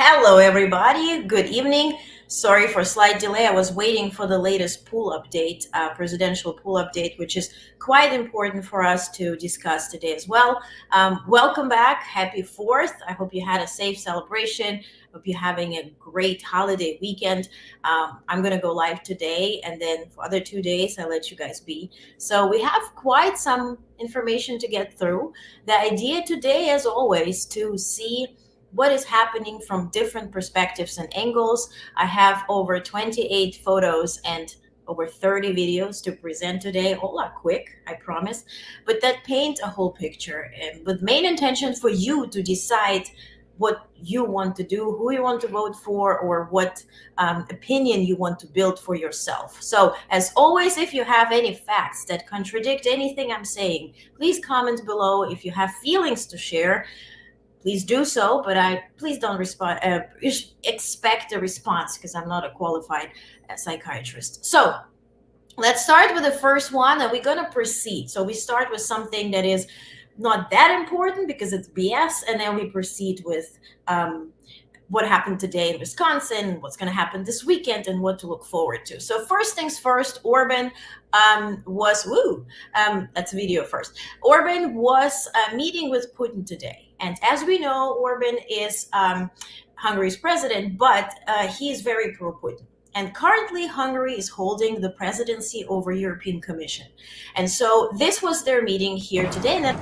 Hello, everybody. Good evening. Sorry for a slight delay. I was waiting for the latest pool update, presidential pool update, which is quite important for us to discuss today as well. Welcome back. Happy 4th. I hope you had a safe celebration. Hope you're having a great holiday weekend. I'm going to go live today, and then for other 2 days, I'll let you guys be. So we have quite some information to get through. The idea today, as always, to see what is happening from different perspectives and angles. I have over 28 photos and over 30 videos to present today. All are quick, I promise, but that paint a whole picture, and with main intention for you to decide what you want to do, who you want to vote for, or what opinion you want to build for yourself. So, as always, if you have any facts that contradict anything I'm saying, please comment below. If you have feelings to share, please do so, but please don't expect a response, because I'm not a qualified psychiatrist. So let's start with the first one, and we're going to proceed. So we start with something that is not that important because it's BS, and then we proceed with what happened today in Wisconsin, what's going to happen this weekend, and what to look forward to. So first things first, Orban that's a video first. Orban was meeting with Putin today. And as we know, Orban is Hungary's president, but he is very pro-Putin. And currently, Hungary is holding the presidency over European Commission. And so this was their meeting here today. And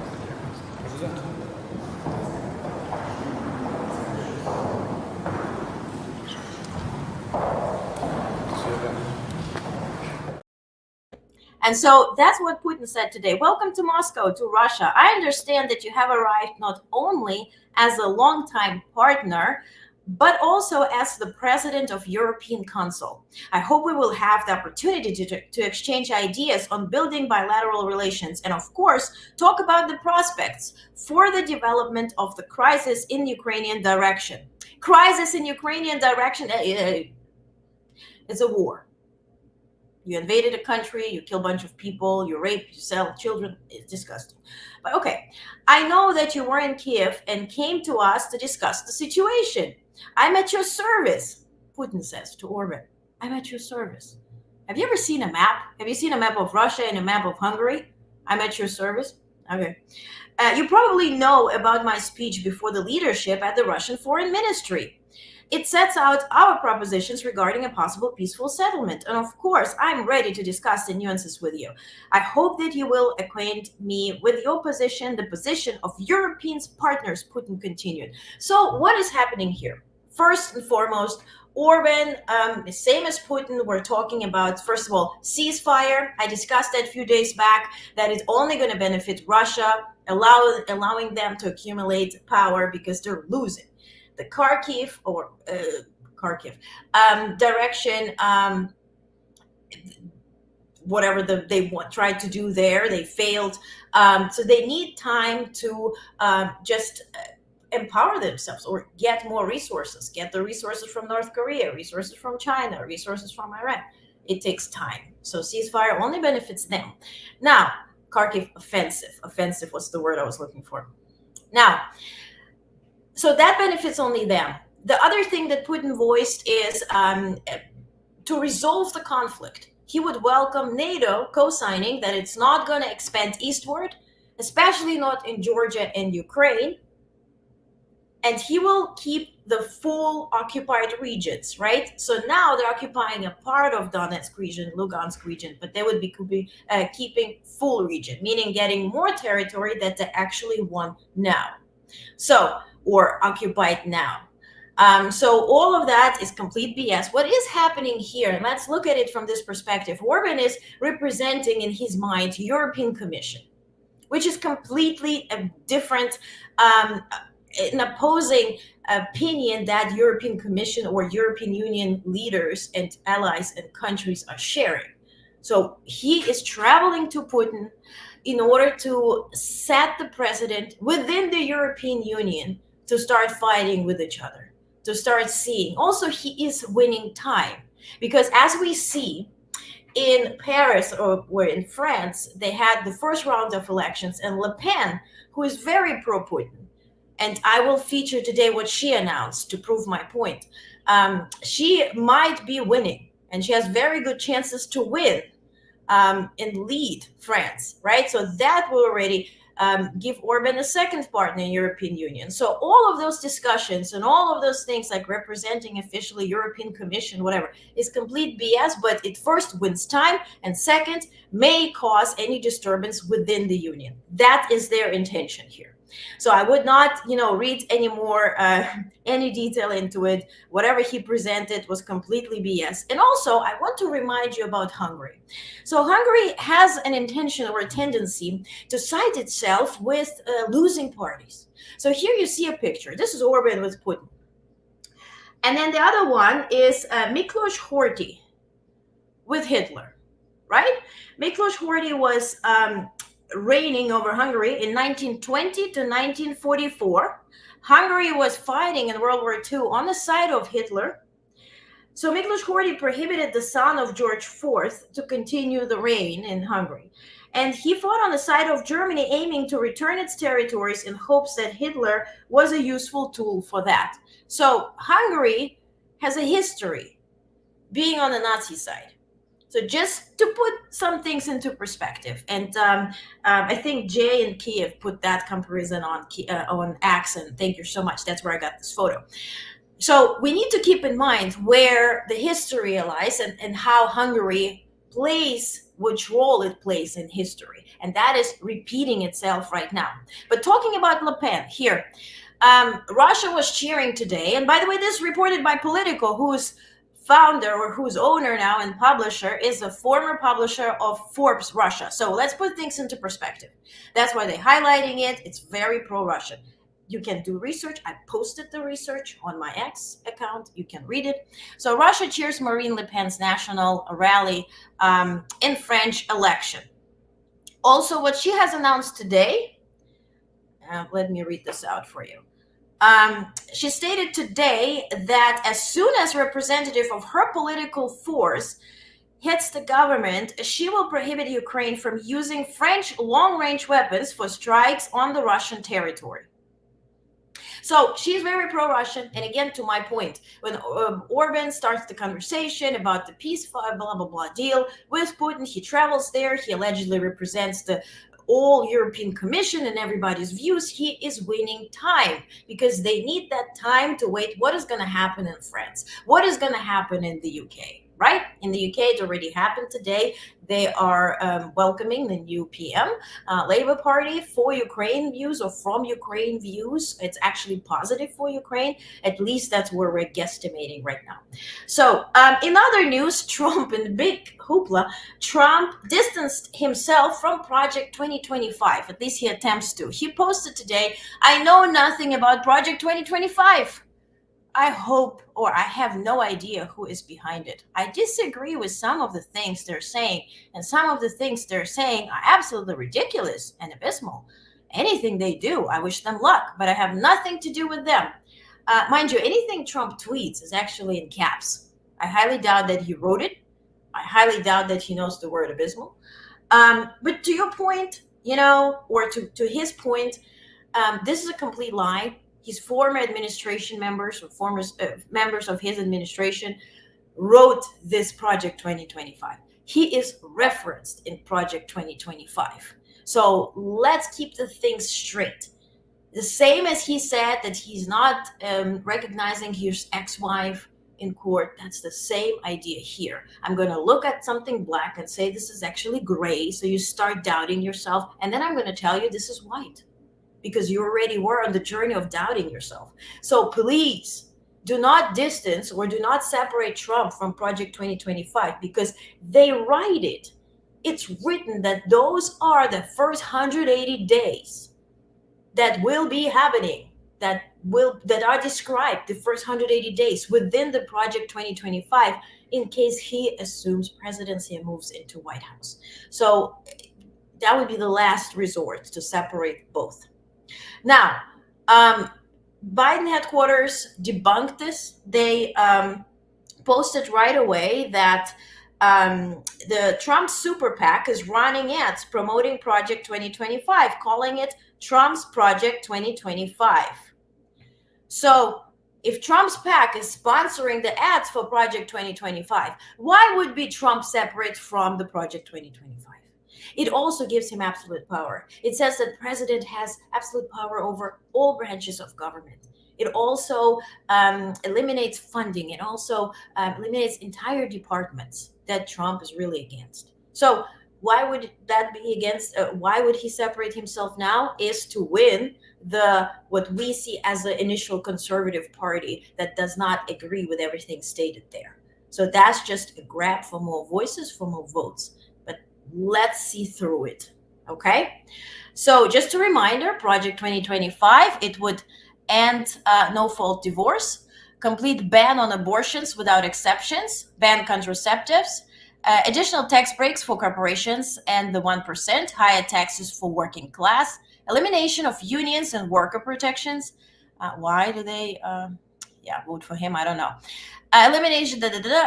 And so that's what Putin said today. Welcome to Moscow, to Russia. I understand that you have arrived not only as a longtime partner, but also as the president of European Council. I hope we will have the opportunity to exchange ideas on building bilateral relations and, of course, talk about the prospects for the development of the crisis in Ukrainian direction. Crisis in Ukrainian direction, it's a war. You invaded a country, you kill a bunch of people, you rape, you sell children. It's disgusting. But okay, I know that you were in Kiev and came to us to discuss the situation. I'm at your service, Putin says to Orban. I'm at your service. Have you ever seen a map? Have you seen a map of Russia and a map of Hungary? I'm at your service. Okay. You probably know about my speech before the leadership at the Russian Foreign Ministry. It sets out our propositions regarding a possible peaceful settlement. And of course, I'm ready to discuss the nuances with you. I hope that you will acquaint me with your position, the position of European partners, Putin continued. So what is happening here? First and foremost, Orban, same as Putin, we're talking about, first of all, ceasefire. I discussed that a few days back, that it's only going to benefit Russia, allowing them to accumulate power because they're losing. The Kharkiv direction, whatever they tried to do there, they failed. So they need time to just empower themselves or get more resources, get the resources from North Korea, resources from China, resources from Iran. It takes time. So ceasefire only benefits them. Now, Kharkiv offensive was the word I was looking for. Now, so that benefits only them. The other thing that Putin voiced is to resolve the conflict. He would welcome NATO co-signing that it's not going to expand eastward, especially not in Georgia and Ukraine. And he will keep the full occupied regions, right? So now they're occupying a part of Donetsk region, Lugansk region, but they would be keeping full region, meaning getting more territory that they actually want now. So, or occupied now. So all of that is complete BS. What is happening here, and let's look at it from this perspective. Orban is representing in his mind European Commission, which is completely a different, an opposing opinion that European Commission or European Union leaders and allies and countries are sharing. So he is traveling to Putin in order to set the precedent within the European Union to start fighting with each other, to start seeing. Also, he is winning time because as we see in Paris or in France, they had the first round of elections and Le Pen, who is very pro-Putin and I will feature today what she announced to prove my point. She might be winning, and she has very good chances to win and lead France, right? So that will already give Orban a second partner in European Union. So all of those discussions and all of those things like representing officially European Commission, whatever, is complete BS, but it first wins time, and second, may cause any disturbance within the Union. That is their intention here. So I would not, read any more, any detail into it. Whatever he presented was completely BS. And also, I want to remind you about Hungary. So Hungary has an intention or a tendency to side itself with losing parties. So here you see a picture. This is Orban with Putin. And then the other one is Miklos Horthy with Hitler, right? Miklos Horthy was reigning over Hungary in 1920 to 1944. Hungary was fighting in World War II on the side of Hitler. So Miklos Horthy prohibited the son of George IV to continue the reign in Hungary. And he fought on the side of Germany, aiming to return its territories in hopes that Hitler was a useful tool for that. So Hungary has a history being on the Nazi side. So just to put some things into perspective, and I think Jay in Kiev put that comparison on accent. Thank you so much. That's where I got this photo. So we need to keep in mind where the history lies and how Hungary plays, which role it plays in history. And that is repeating itself right now. But talking about Le Pen here, Russia was cheering today. And by the way, this is reported by Politico, whose founder or whose owner now and publisher is a former publisher of Forbes Russia. So let's put things into perspective. That's why they're highlighting it. It's very pro-Russian. You can do research. I posted the research on my X account. You can read it. So Russia cheers Marine Le Pen's national rally in French election. Also, what she has announced today, let me read this out for you. She stated today that as soon as a representative of her political force hits the government, she will prohibit Ukraine from using French long-range weapons for strikes on the Russian territory. So she's very pro-Russian. And again, to my point, when Orban starts the conversation about the peace, blah, blah, blah deal with Putin, he travels there. He allegedly represents the all European Commission and everybody's views. He is winning time because they need that time to wait. What is going to happen in France? What is going to happen in the UK? Right? In the UK, it already happened today. They are welcoming the new PM, Labour Party, for Ukraine views or from Ukraine views. It's actually positive for Ukraine. At least that's where we're guesstimating right now. So in other news, Trump and big hoopla, Trump distanced himself from Project 2025. At least he attempts to. He posted today, I know nothing about Project 2025. I hope, or I have no idea who is behind it. I disagree with some of the things they're saying, and some of the things they're saying are absolutely ridiculous and abysmal. Anything they do, I wish them luck, but I have nothing to do with them. Mind you, anything Trump tweets is actually in caps. I highly doubt that he wrote it. I highly doubt that he knows the word abysmal. But to your point, or to his point, this is a complete lie. His former administration members or former members of his administration wrote this Project 2025. He is referenced in Project 2025. So let's keep the things straight. The same as he said that he's not recognizing his ex-wife in court, that's the same idea here. I'm going to look at something black and say this is actually gray, so you start doubting yourself, and then I'm going to tell you this is white. Because you already were on the journey of doubting yourself. So please do not distance or do not separate Trump from Project 2025 because they write it. It's written that those are the first 180 days that will be happening, that are described, the first 180 days within the Project 2025 in case he assumes presidency and moves into White House. So that would be the last resort to separate both. Now, Biden headquarters debunked this. They posted right away that the Trump super PAC is running ads promoting Project 2025, calling it Trump's Project 2025. So if Trump's PAC is sponsoring the ads for Project 2025, why would be Trump separate from the Project 2025? It also gives him absolute power. It says that president has absolute power over all branches of government. It also eliminates funding. It also eliminates entire departments that Trump is really against. So why would that be against? Why would he separate himself now? Is to win the what we see as the initial conservative party that does not agree with everything stated there. So that's just a grab for more voices, for more votes. But let's see through it. Okay. So just a reminder, Project 2025, it would end no fault divorce, complete ban on abortions without exceptions, ban contraceptives, additional tax breaks for corporations and the 1%, higher taxes for working class, elimination of unions and worker protections. Why do they, vote for him? I don't know. Elimination,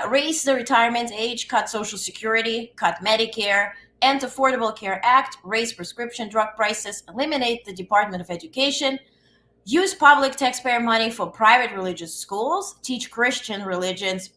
raise the retirement age, cut Social Security, cut Medicare, and Affordable Care Act, raise prescription drug prices, eliminate the Department of Education, use public taxpayer money for private religious schools, teach Christian religions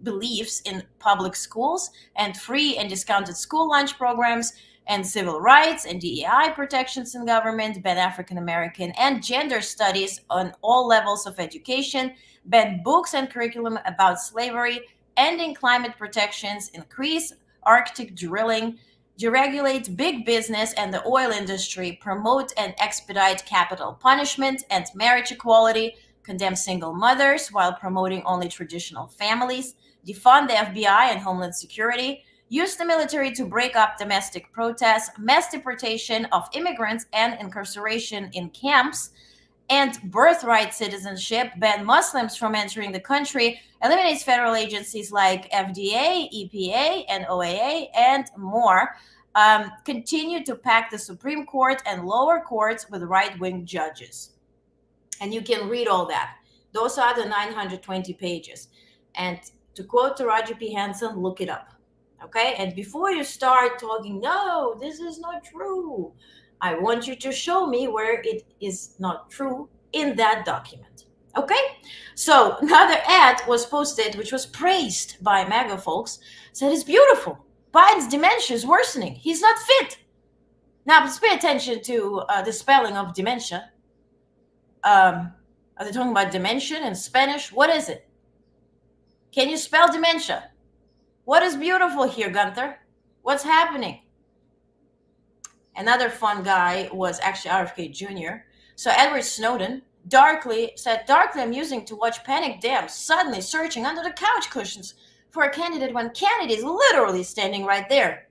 beliefs in public schools, and free and discounted school lunch programs, and civil rights and DEI protections in government, ban African American and gender studies on all levels of education, ban books and curriculum about slavery, ending climate protections, increase Arctic drilling, deregulate big business and the oil industry, promote and expedite capital punishment and marriage equality, condemn single mothers while promoting only traditional families, defund the FBI and Homeland Security, use the military to break up domestic protests, mass deportation of immigrants and incarceration in camps, and birthright citizenship, ban Muslims from entering the country, eliminates federal agencies like FDA, EPA, and OAA, and more. Continue to pack the Supreme Court and lower courts with right wing judges. And you can read all that. Those are the 920 pages. And to quote Taraji P. Henson, look it up. Okay? And before you start talking, no, this is not true, I want you to show me where it is not true in that document. Okay? So another ad was posted, which was praised by MAGA folks, said it's beautiful. Biden's dementia is worsening. He's not fit. Now, let's pay attention to the spelling of dementia. Are they talking about dementia in Spanish? What is it? Can you spell dementia? What is beautiful here, Gunther? What's happening? Another fun guy was actually RFK Jr. So Edward Snowden darkly amusing to watch panicked Dems suddenly searching under the couch cushions for a candidate when Kennedy is literally standing right there.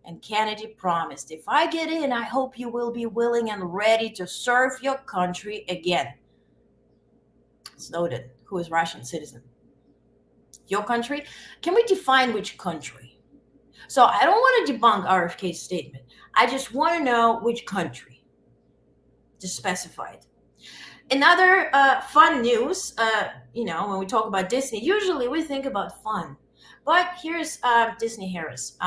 And Kennedy promised, if I get in, I hope you will be willing and ready to serve your country again. Snowden, who is Russian citizen. Your country? Can we define which country? So I don't want to debunk RFK's statement. I just want to know which country. Just specify it. Another fun news, when we talk about Disney, usually we think about fun. But here's Disney Harris.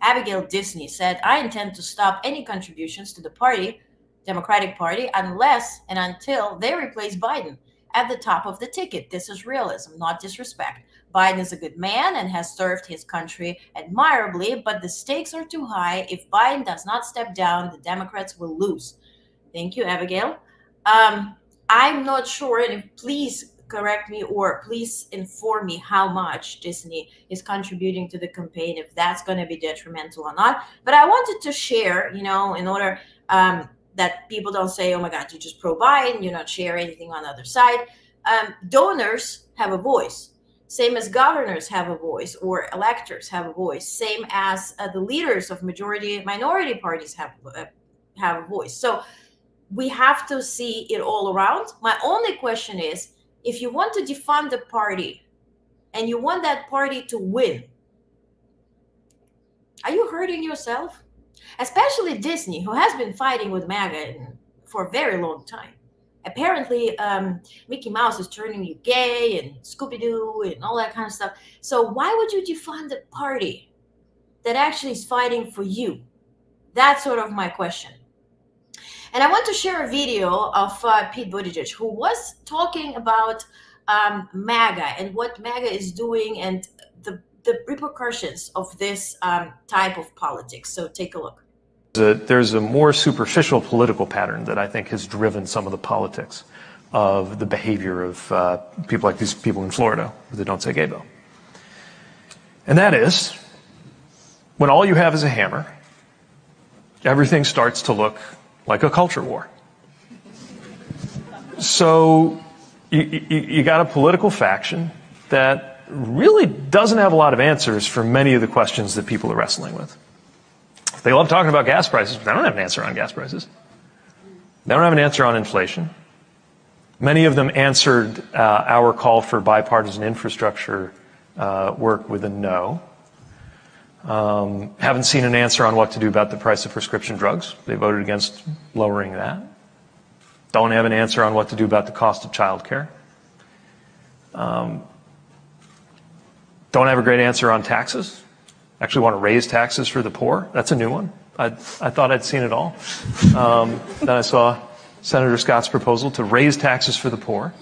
Abigail Disney said, I intend to stop any contributions to the party, Democratic Party, unless and until they replace Biden at the top of the ticket. This is realism, not disrespect. Biden is a good man and has served his country admirably, but the stakes are too high. If Biden does not step down, the Democrats will lose. Thank you, Abigail. I'm not sure, and please correct me or please inform me how much Disney is contributing to the campaign, if that's going to be detrimental or not. But I wanted to share, in order that people don't say, oh my God, you're just pro Biden, you're not sharing anything on the other side. Donors have a voice, same as governors have a voice or electors have a voice, same as the leaders of majority minority parties have a voice. So we have to see it all around. My only question is, if you want to defund the party and you want that party to win, are you hurting yourself? Especially Disney, who has been fighting with MAGA for a very long time. Apparently, Mickey Mouse is turning you gay and Scooby-Doo and all that kind of stuff. So why would you defund the party that actually is fighting for you? That's sort of my question. And I want to share a video of Pete Buttigieg, who was talking about MAGA and what MAGA is doing and the repercussions of this type of politics. So take a look. There's a more superficial political pattern that I think has driven some of the politics of the behavior of people like these people in Florida that don't say gay bill. And that is, when all you have is a hammer, everything starts to look like a culture war. So you got a political faction that really doesn't have a lot of answers for many of the questions that people are wrestling with. They love talking about gas prices, but they don't have an answer on gas prices. They don't have an answer on inflation. Many of them answered our call for bipartisan infrastructure work with a no. Haven't seen an answer on what to do about the price of prescription drugs. They voted against lowering that. Don't have an answer on what to do about the cost of childcare. Don't have a great answer on taxes. Actually want to raise taxes for the poor. That's a new one. I thought I'd seen it all. Then I saw Senator Scott's proposal to raise taxes for the poor.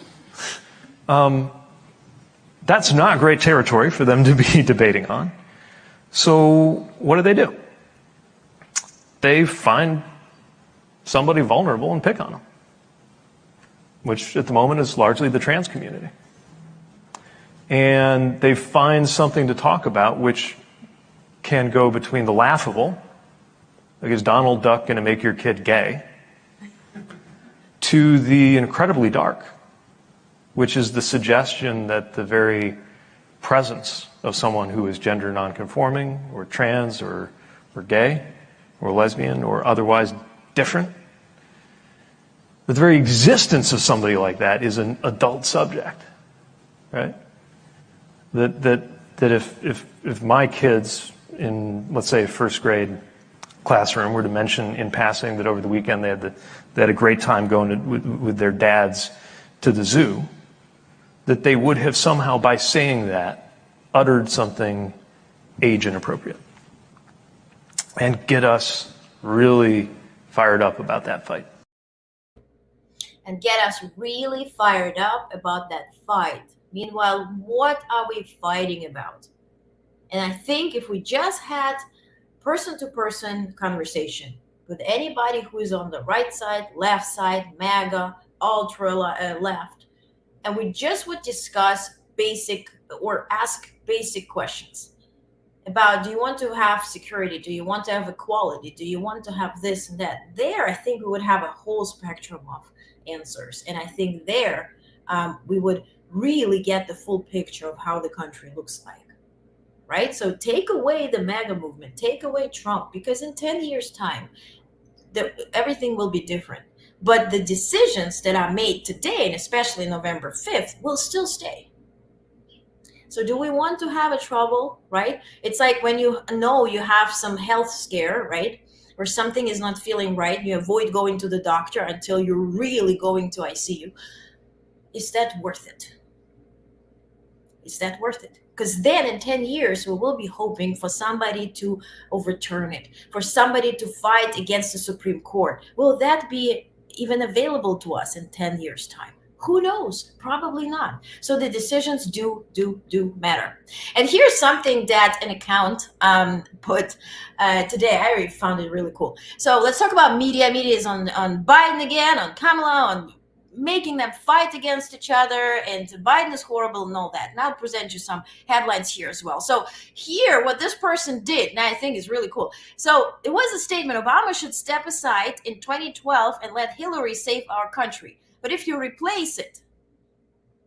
That's not great territory for them to be debating on. So what do? They find somebody vulnerable and pick on them, which at the moment is largely the trans community. And they find something to talk about which can go between the laughable, like is Donald Duck going to make your kid gay, to the incredibly dark, which is the suggestion that the very presence of someone who is gender nonconforming or trans or gay or lesbian or otherwise different, the very existence of somebody like that is an adult subject, right? That if my kids in, let's say, a first grade classroom were to mention in passing that over the weekend they had a great time going with their dads to the zoo, that they would have somehow, by saying that, uttered something age inappropriate and get us really fired up about that fight. And get us really fired up about that fight. Meanwhile, what are we fighting about? And I think if we just had person-to-person conversation with anybody who is on the right side, left side, MAGA, ultra left, and we just would discuss basic or ask basic questions about, do you want to have security? Do you want to have equality? Do you want to have this and that? There, I think we would have a whole spectrum of answers. And I think there we would really get the full picture of how the country looks like. Right? So take away the MAGA movement, take away Trump, because in 10 years' time, everything will be different. But the decisions that are made today, and especially November 5th, will still stay. So do we want to have a trouble, right? It's like when you know you have some health scare, right? Or something is not feeling right, you avoid going to the doctor until you're really going to ICU. Is that worth it? Is that worth it? Because then in 10 years, we will be hoping for somebody to overturn it, for somebody to fight against the Supreme Court. Will that be even available to us in 10 years' time? Who knows? Probably not. So the decisions do matter. And here's something that an account put today. I already found it really cool. So let's talk about media. Media is on Biden again, on Kamala, on making them fight against each other, and Biden is horrible and all that. And I'll present you some headlines here as well. So here, what this person did, and I think is really cool. So it was a statement: Obama should step aside in 2012 and let Hillary save our country. But if you replace it,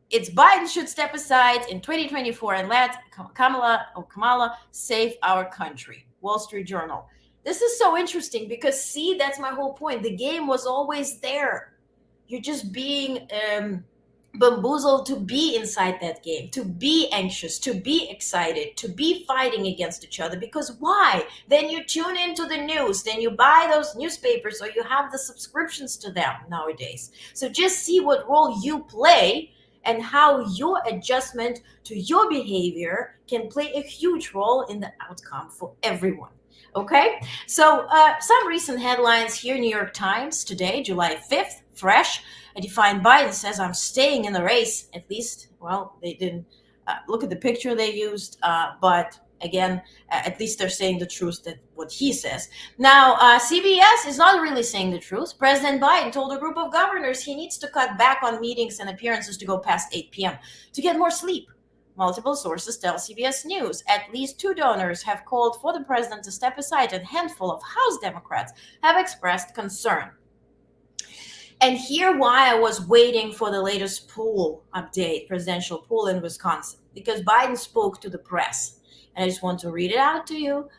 it's Biden should step aside in 2024 and let Kamala save our country. Wall Street Journal. This is so interesting because, see, that's my whole point. The game was always there. You're just being bamboozled to be inside that game, to be anxious, to be excited, to be fighting against each other. Because why? Then you tune into the news, then you buy those newspapers, or you have the subscriptions to them nowadays. So just see what role you play and how your adjustment to your behavior can play a huge role in the outcome for everyone. Okay, so some recent headlines here: New York Times today, July 5th, fresh. A defined Biden says, I'm staying in the race. At least, well, they didn't look at the picture they used, but again, at least they're saying the truth, that what he says. Now, CBS is not really saying the truth. President Biden told a group of governors he needs to cut back on meetings and appearances to go past 8 p.m. to get more sleep. Multiple sources tell CBS News at least two donors have called for the president to step aside, and a handful of House Democrats have expressed concern. And here why I was waiting for the latest poll update, presidential poll in Wisconsin, because Biden spoke to the press. And I just want to read it out to you.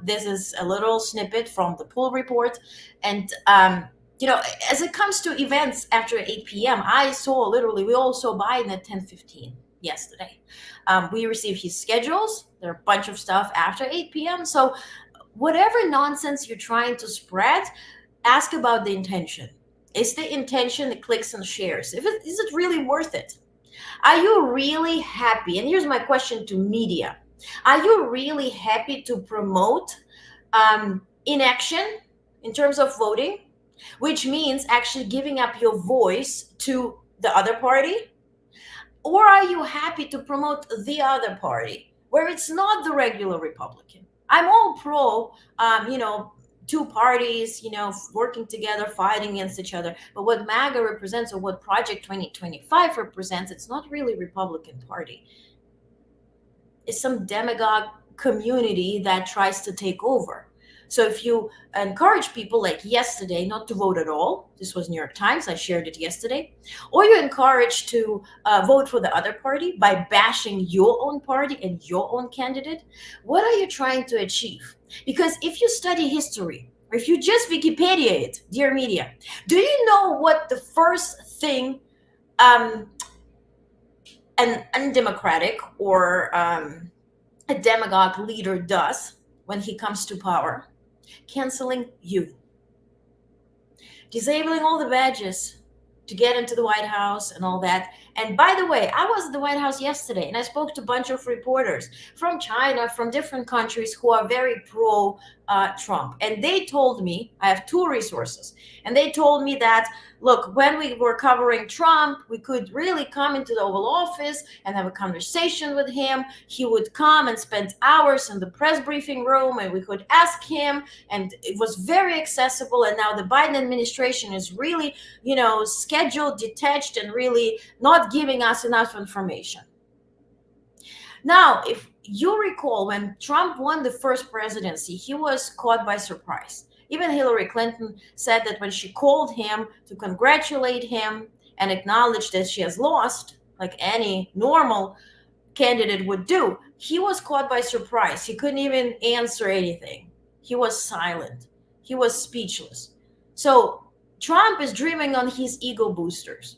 This is a little snippet from the poll report. And, as it comes to events after 8 p.m., we all saw Biden at 10:15 yesterday. We received his schedules. There are a bunch of stuff after 8 p.m. So whatever nonsense you're trying to spread, ask about the intention. Is the intention the clicks and shares? Is it really worth it? Are you really happy? And here's my question to media. Are you really happy to promote inaction in terms of voting, which means actually giving up your voice to the other party? Or are you happy to promote the other party where it's not the regular Republican? I'm all pro, two parties, working together, fighting against each other. But what MAGA represents, or what Project 2025 represents, it's not really Republican Party. It's some demagogue community that tries to take over. So if you encourage people like yesterday not to vote at all, this was New York Times, I shared it yesterday, or you encourage to vote for the other party by bashing your own party and your own candidate, what are you trying to achieve? Because if you study history, or if you just Wikipedia it, dear media, do you know what the first thing an undemocratic or a demagogue leader does when he comes to power? Canceling you. Disabling all the badges to get into the White House and all that. And by the way, I was at the White House yesterday and I spoke to a bunch of reporters from China, from different countries who are very pro Trump. And they told me, I have two resources, and they told me that, look, when we were covering Trump, we could really come into the Oval Office and have a conversation with him. He would come and spend hours in the press briefing room and we could ask him, and it was very accessible. And now the Biden administration is really, scheduled, detached, and really not giving us enough information. Now, if you recall, when Trump won the first presidency, he was caught by surprise. Even Hillary Clinton said that when she called him to congratulate him and acknowledge that she has lost, like any normal candidate would do, he was caught by surprise. He couldn't even answer anything. He was silent. He was speechless. So Trump is dreaming on his ego boosters,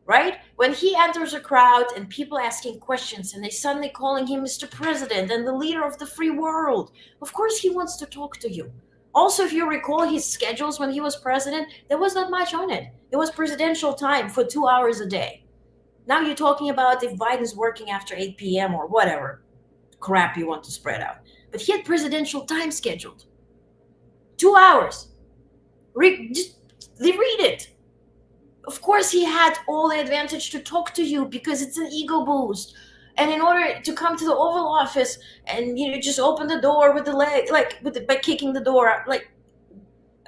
right? When he enters a crowd and people asking questions and they suddenly calling him Mr. President and the leader of the free world, of course he wants to talk to you. Also, if you recall his schedules when he was president, there was not much on it. It was presidential time for 2 hours a day. Now you're talking about if Biden's working after 8 p.m. or whatever crap you want to spread out. But he had presidential time scheduled. 2 hours. Just read it. Of course, he had all the advantage to talk to you because it's an ego boost. And in order to come to the Oval Office and just open the door with the leg, by kicking the door,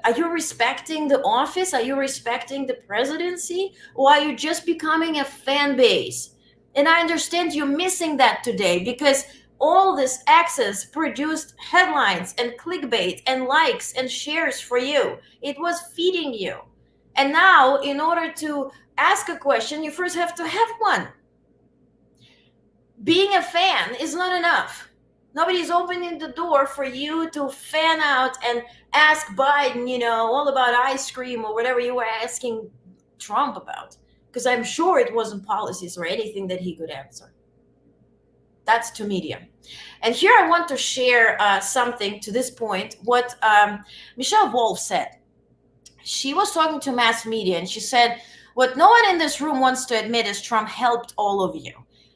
are you respecting the office? Are you respecting the presidency? Or are you just becoming a fan base? And I understand you're missing that today because all this access produced headlines and clickbait and likes and shares for you. It was feeding you. And now, in order to ask a question, you first have to have one. Being a fan is not enough. Nobody's opening the door for you to fan out and ask Biden, all about ice cream or whatever you were asking Trump about. Because I'm sure it wasn't policies or anything that he could answer. That's to media. And here I want to share something to this point, what Michelle Wolf said. She was talking to mass media and she said, what no one in this room wants to admit is Trump helped all of you.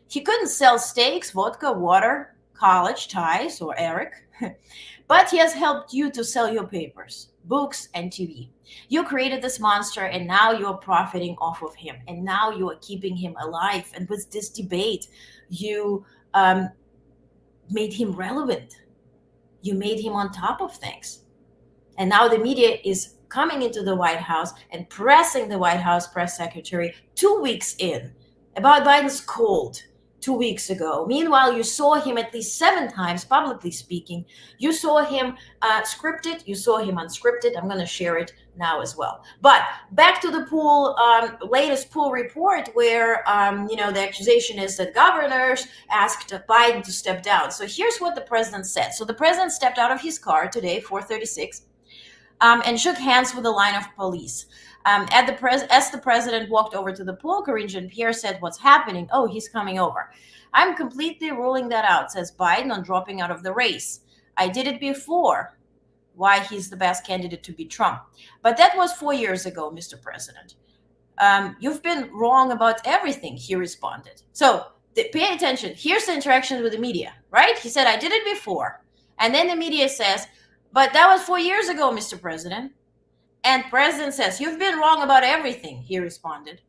He couldn't sell steaks, vodka, water, college ties, or Eric, but he has helped you to sell your papers, books, and TV. You created this monster, and now you are profiting off of him, and now you are keeping him alive. And with this debate, you made him relevant. You made him on top of things. And now the media is coming into the White House and pressing the White House press secretary 2 weeks in about Biden's cold 2 weeks ago. Meanwhile, you saw him at least 7 times, publicly speaking. You saw him scripted. You saw him unscripted. I'm going to share it now as well. But back to the pool, latest pool report where, the accusation is that governors asked Biden to step down. So here's what the president said. So the president stepped out of his car today, 4:36, and shook hands with a line of police. As the president walked over to the pool, Karine Jean-Pierre said, "What's happening?" "Oh, he's coming over." "I'm completely ruling that out," says Biden, on dropping out of the race. "I did it before. Why he's the best candidate to beat Trump. But that was 4 years ago, Mr. President." "You've been wrong about everything," he responded. So pay attention. Here's the interaction with the media, right? He said, "I did it before." And then the media says, "But that was 4 years ago, Mr. President." And President says, "You've been wrong about everything," he responded.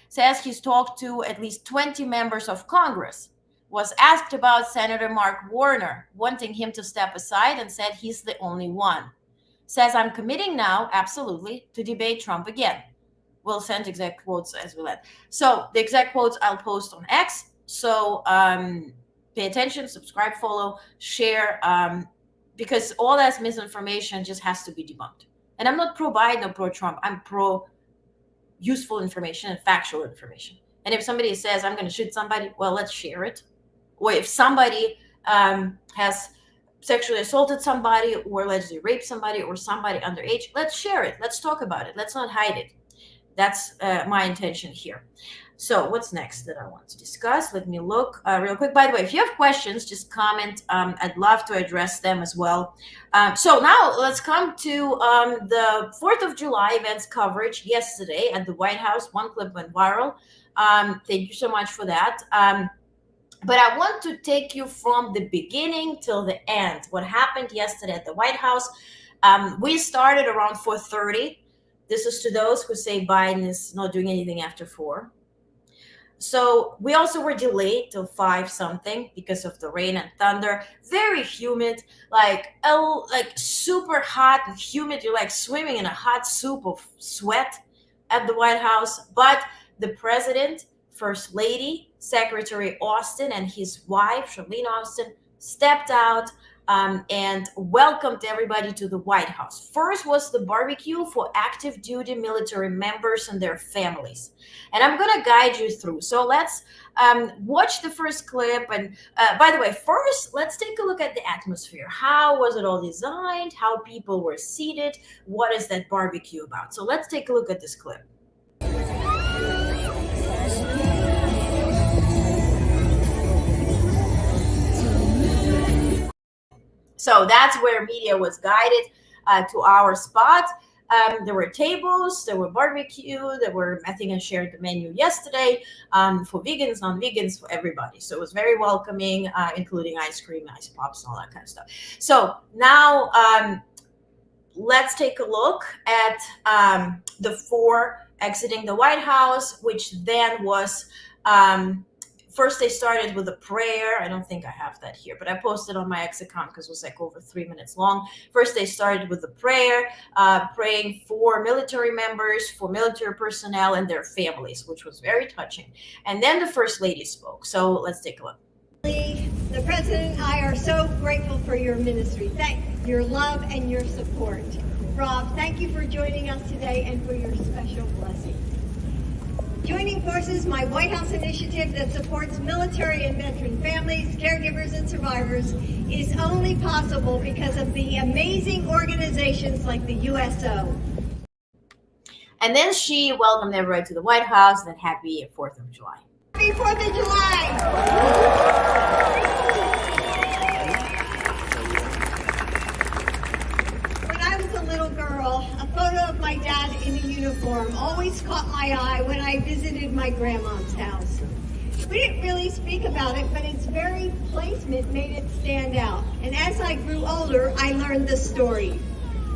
Says he's talked to at least 20 members of Congress. Was asked about Senator Mark Warner, wanting him to step aside, and said he's the only one. Says, "I'm committing now, absolutely, to debate Trump again." We'll send exact quotes as we let. So the exact quotes I'll post on X. So pay attention, subscribe, follow, share, because all that misinformation just has to be debunked. And I'm not pro-Biden or pro-Trump. I'm pro-useful information and factual information. And if somebody says, "I'm going to shoot somebody," well, let's share it. Or if somebody has sexually assaulted somebody or allegedly raped somebody or somebody underage, let's share it. Let's talk about it. Let's not hide it. That's my intention here. So what's next that I want to discuss? Let me look real quick. By the way, if you have questions, just comment. I'd love to address them as well. So now let's come to the 4th of July events coverage yesterday at the White House. One clip went viral. Thank you so much for that. But I want to take you from the beginning till the end. What happened yesterday at the White House? We started around 4:30. This is to those who say Biden is not doing anything after 4. So we also were delayed till 5 something because of the rain and thunder. Very humid, like super hot and humid. You're like swimming in a hot soup of sweat at the White House. But the president, First Lady, Secretary Austin, and his wife, Charlene Austin, stepped out and welcomed everybody to the White House. First was the barbecue for active duty military members and their families. And I'm going to guide you through. So let's watch the first clip. And by the way, first, let's take a look at the atmosphere. How was it all designed? How people were seated? What is that barbecue about? So let's take a look at this clip. So that's where media was guided to our spot. There were tables, there were barbecue, I think I shared the menu yesterday, for vegans, non-vegans, for everybody. So it was very welcoming, including ice cream, ice pops, and all that kind of stuff. So now let's take a look at the 4 exiting the White House, which then was first they started with a prayer. I don't think I have that here, but I posted on my X account because it was like over 3 minutes long. First they started with a prayer, praying for military members, for military personnel and their families, which was very touching. And then the First Lady spoke. So let's take a look. The President and I are so grateful for your ministry, your love and your support. Rob, thank you for joining us today and for your special blessing. Joining forces, my White House initiative that supports military and veteran families, caregivers, and survivors is only possible because of the amazing organizations like the USO. And then she welcomed everybody to the White House and happy 4th of July. Happy 4th of July! When I was a little girl, a photo of my dad in a uniform always caught my eye when I visited my grandma's house. We didn't really speak about it, but its very placement made it stand out. And as I grew older, I learned the story.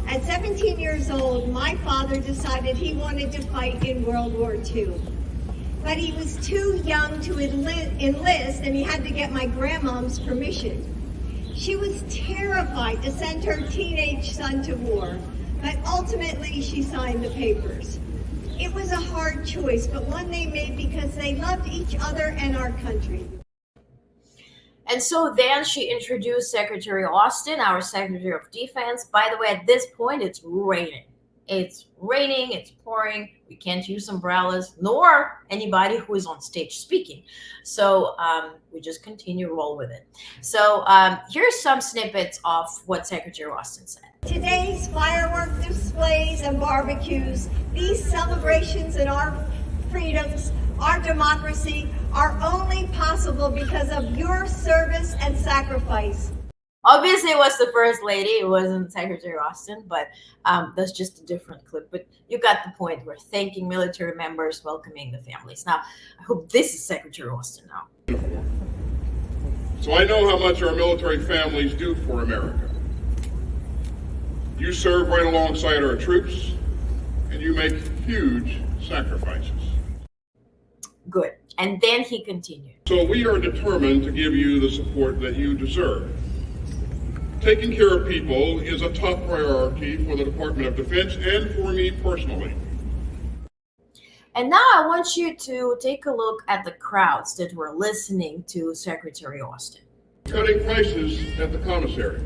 At 17 years old, my father decided he wanted to fight in World War II. But he was too young to enlist, and he had to get my grandmom's permission. She was terrified to send her teenage son to war, but ultimately she signed the papers. It was a hard choice, but one they made because they loved each other and our country. And so then she introduced Secretary Austin, our Secretary of Defense. By the way, at this point, it's raining. It's raining, it's pouring. We can't use umbrellas, nor anybody who is on stage speaking. So we just continue to roll with it. So here's some snippets of what Secretary Austin said. Today's firework displays and barbecues, these celebrations and our freedoms, our democracy, are only possible because of your service and sacrifice. Obviously, it was the First Lady. It wasn't Secretary Austin, but that's just a different clip. But you got the point. We're thanking military members, welcoming the families. Now, I hope this is Secretary Austin now. So I know how much our military families do for America. You serve right alongside our troops, and you make huge sacrifices. Good. And then he continued. So we are determined to give you the support that you deserve. Taking care of people is a top priority for the Department of Defense and for me personally. And now I want you to take a look at the crowds that were listening to Secretary Austin. Cutting prices at the commissary.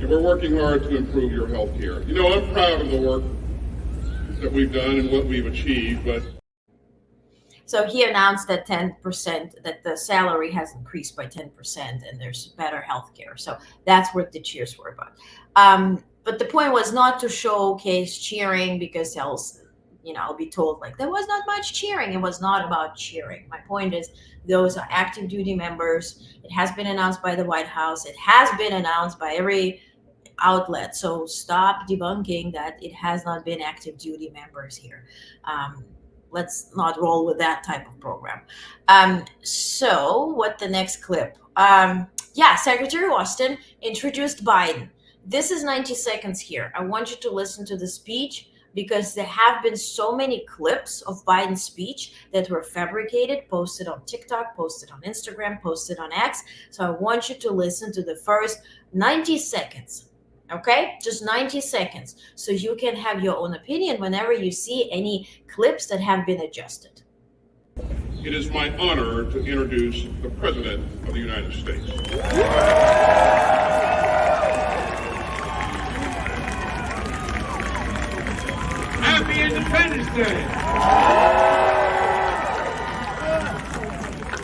And we're working hard to improve your health care. You know, I'm proud of the work that we've done and what we've achieved, but so he announced that 10%, that the salary has increased by 10% and there's better health care. So that's what the cheers were about. But the point was not to showcase cheering, because else, I'll be told like there was not much cheering. It was not about cheering. My point is those are active duty members. It has been announced by the White House. It has been announced by every outlet. So stop debunking that it has not been active duty members here. Let's not roll with that type of program. So what the next clip? Secretary Austin introduced Biden. This is 90 seconds here. I want you to listen to the speech, because there have been so many clips of Biden's speech that were fabricated, posted on TikTok, posted on Instagram, posted on X. So I want you to listen to the first 90 seconds. Okay, just 90 seconds, so you can have your own opinion whenever you see any clips that have been adjusted. it is my honor to introduce the President of the United States. Happy Independence Day!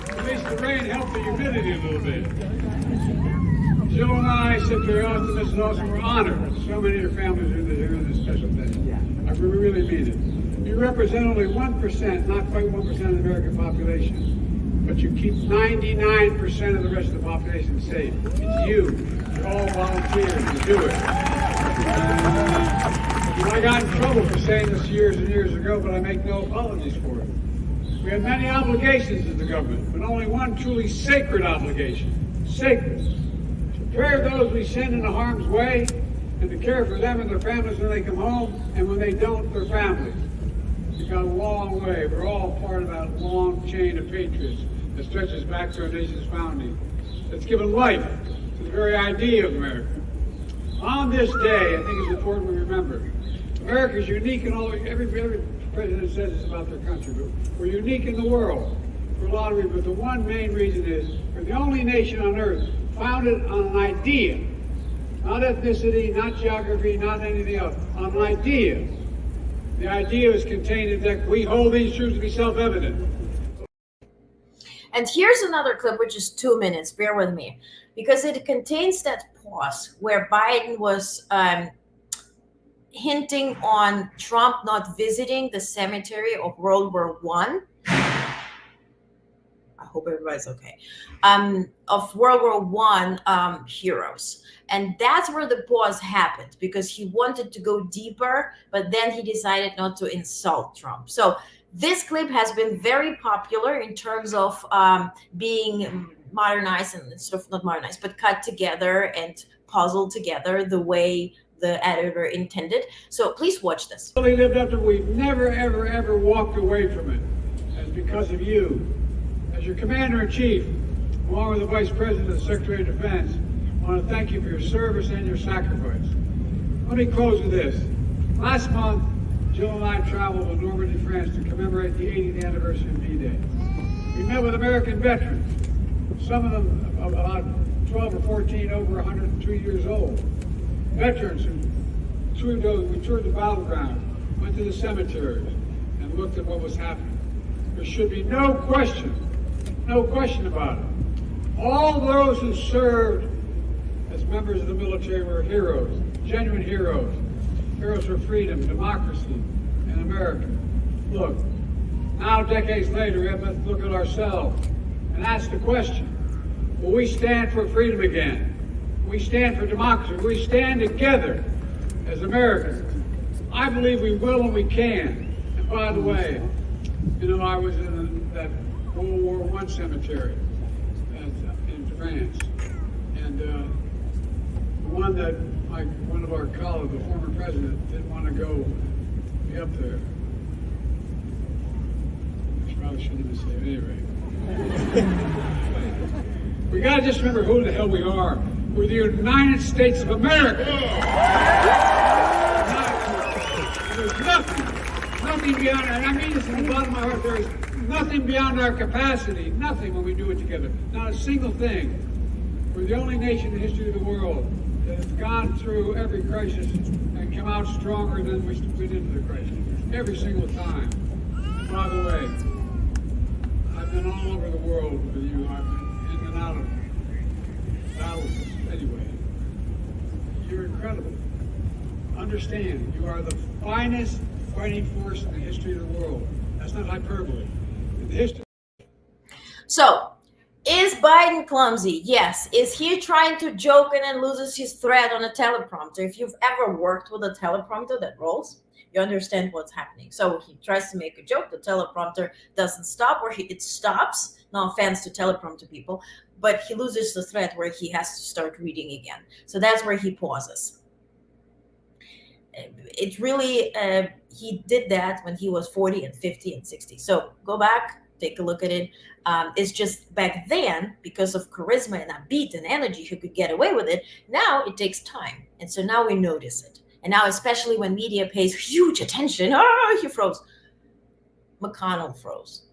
At least the rain helped the humidity a little bit. Jill and I, Secretary Austin, Mrs. Austin, were honored. So many of your families are here on this special day. I really mean it. You represent only 1%, not quite 1% of the American population, but you keep 99% of the rest of the population safe. It's you. You're all volunteers to do it. I got in trouble for saying this years and years ago, but I make no apologies for it. We have many obligations as the government, but only one truly sacred obligation. Sacred. To care for those we send into harm's way, and to care for them and their families when they come home, and when they don't, their families. We've got a long way. We're all part of that long chain of patriots that stretches back to our nation's founding, that's given life to the very idea of America. On this day, I think it's important we remember, America is unique in all, every president says this about their country, but we're unique in the world for a lot of reasons, but the one main reason is we're the only nation on earth founded on an idea, not ethnicity, not geography, not anything else, on an idea. The idea is contained in that we hold these truths to be self-evident. And here's another clip, which is 2 minutes, bear with me, because it contains that pause where Biden was hinting on Trump not visiting the cemetery of World War I. I hope everybody's okay, of World War One heroes. And that's where the pause happened, because he wanted to go deeper, but then he decided not to insult Trump. So this clip has been very popular in terms of being modernized and sort of not modernized, but cut together and puzzled together the way the editor intended. So please watch this. Really lived up to it. We've never, ever, ever walked away from it. That's because of you. As your commander-in-chief, along with the Vice President and Secretary of Defense, I want to thank you for your service and your sacrifice. Let me close with this. Last month, Jill and I traveled to Normandy, France to commemorate the 80th anniversary of D-Day. We met with American veterans, some of them about 12 or 14 over 102 years old. Veterans who we toured the battleground, went to the cemeteries, and looked at what was happening. There should be no question about it. All those who served as members of the military were heroes, genuine heroes. Heroes for freedom, democracy, and America. Look, now decades later, we have to look at ourselves and ask the question, will we stand for freedom again? Will we stand for democracy? Will we stand together as Americans? I believe we will and we can. And by the way, you know, I was in that World War I cemetery in France. And the one that one of our colleagues, the former president, didn't want to go be up there. I probably shouldn't even say it anyway. We got to just remember who the hell we are. We're the United States of America. There's nothing beyond, and I mean this from the bottom of my heart, there is nothing beyond our capacity, nothing when we do it together. Not a single thing. We're the only nation in the history of the world that has gone through every crisis and come out stronger than we went into the crisis. Every single time. And by the way, I've been all over the world with you. I've been in and out of battles. Anyway, you're incredible. Understand, you are the finest fighting force in the history of the world. That's not hyperbole. In the history. So, is Biden clumsy? Yes. Is he trying to joke and then loses his thread on a teleprompter? If you've ever worked with a teleprompter that rolls, you understand what's happening. So he tries to make a joke, the teleprompter doesn't stop, or it stops. No offense to teleprompter people, but he loses the thread where he has to start reading again. So that's where he pauses. It really, he did that when he was 40 and 50 and 60. So go back, take a look at it. It's just back then, because of charisma and a beat and energy, he could get away with it. Now it takes time. And so now we notice it. And now, especially when media pays huge attention, he froze. McConnell froze.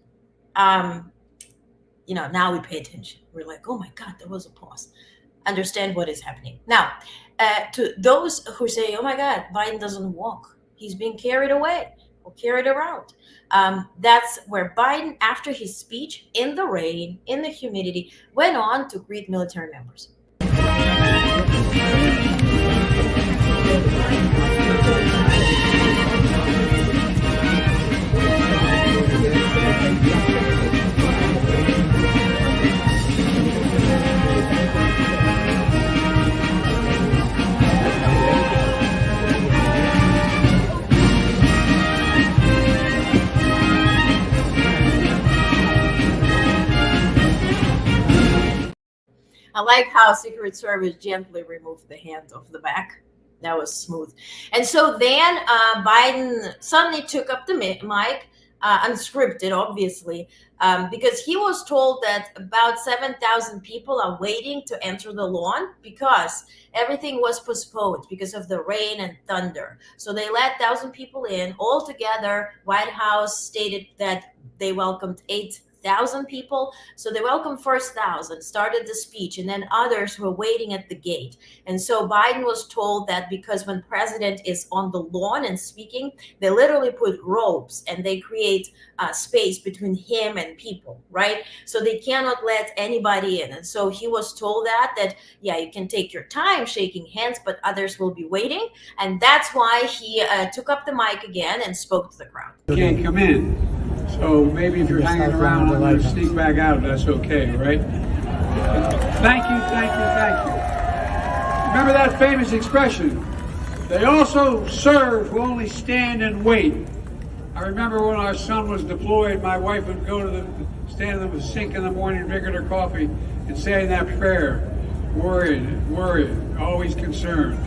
Now we pay attention. We're like, oh my God, there was a pause. Understand what is happening. Now, to those who say, oh my God, Biden doesn't walk. He's being carried away or carried around. That's where Biden, after his speech in the rain, in the humidity, went on to greet military members. I like how Secret Service gently removed the hand off the back. That was smooth. And so then Biden suddenly took up the mic, unscripted, obviously, because he was told that about 7,000 people are waiting to enter the lawn because everything was postponed because of the rain and thunder. So they let 1,000 people in. Altogether, White House stated that they welcomed 8,000 people. So they welcomed first 1,000, started the speech, and then others were waiting at the gate. And so Biden was told that because when president is on the lawn and speaking, they literally put ropes and they create space between him and people, right? So they cannot let anybody in. And so he was told that, yeah, you can take your time shaking hands, but others will be waiting. And that's why he took up the mic again and spoke to the crowd. You can't come in. So maybe if you're hanging around, I'm going to sneak back out if that's okay, right? Thank you, thank you, thank you. Remember that famous expression, they also serve who only stand and wait. I remember when our son was deployed, my wife would go to stand in the sink in the morning, drinking her coffee, and saying that prayer, worried, always concerned,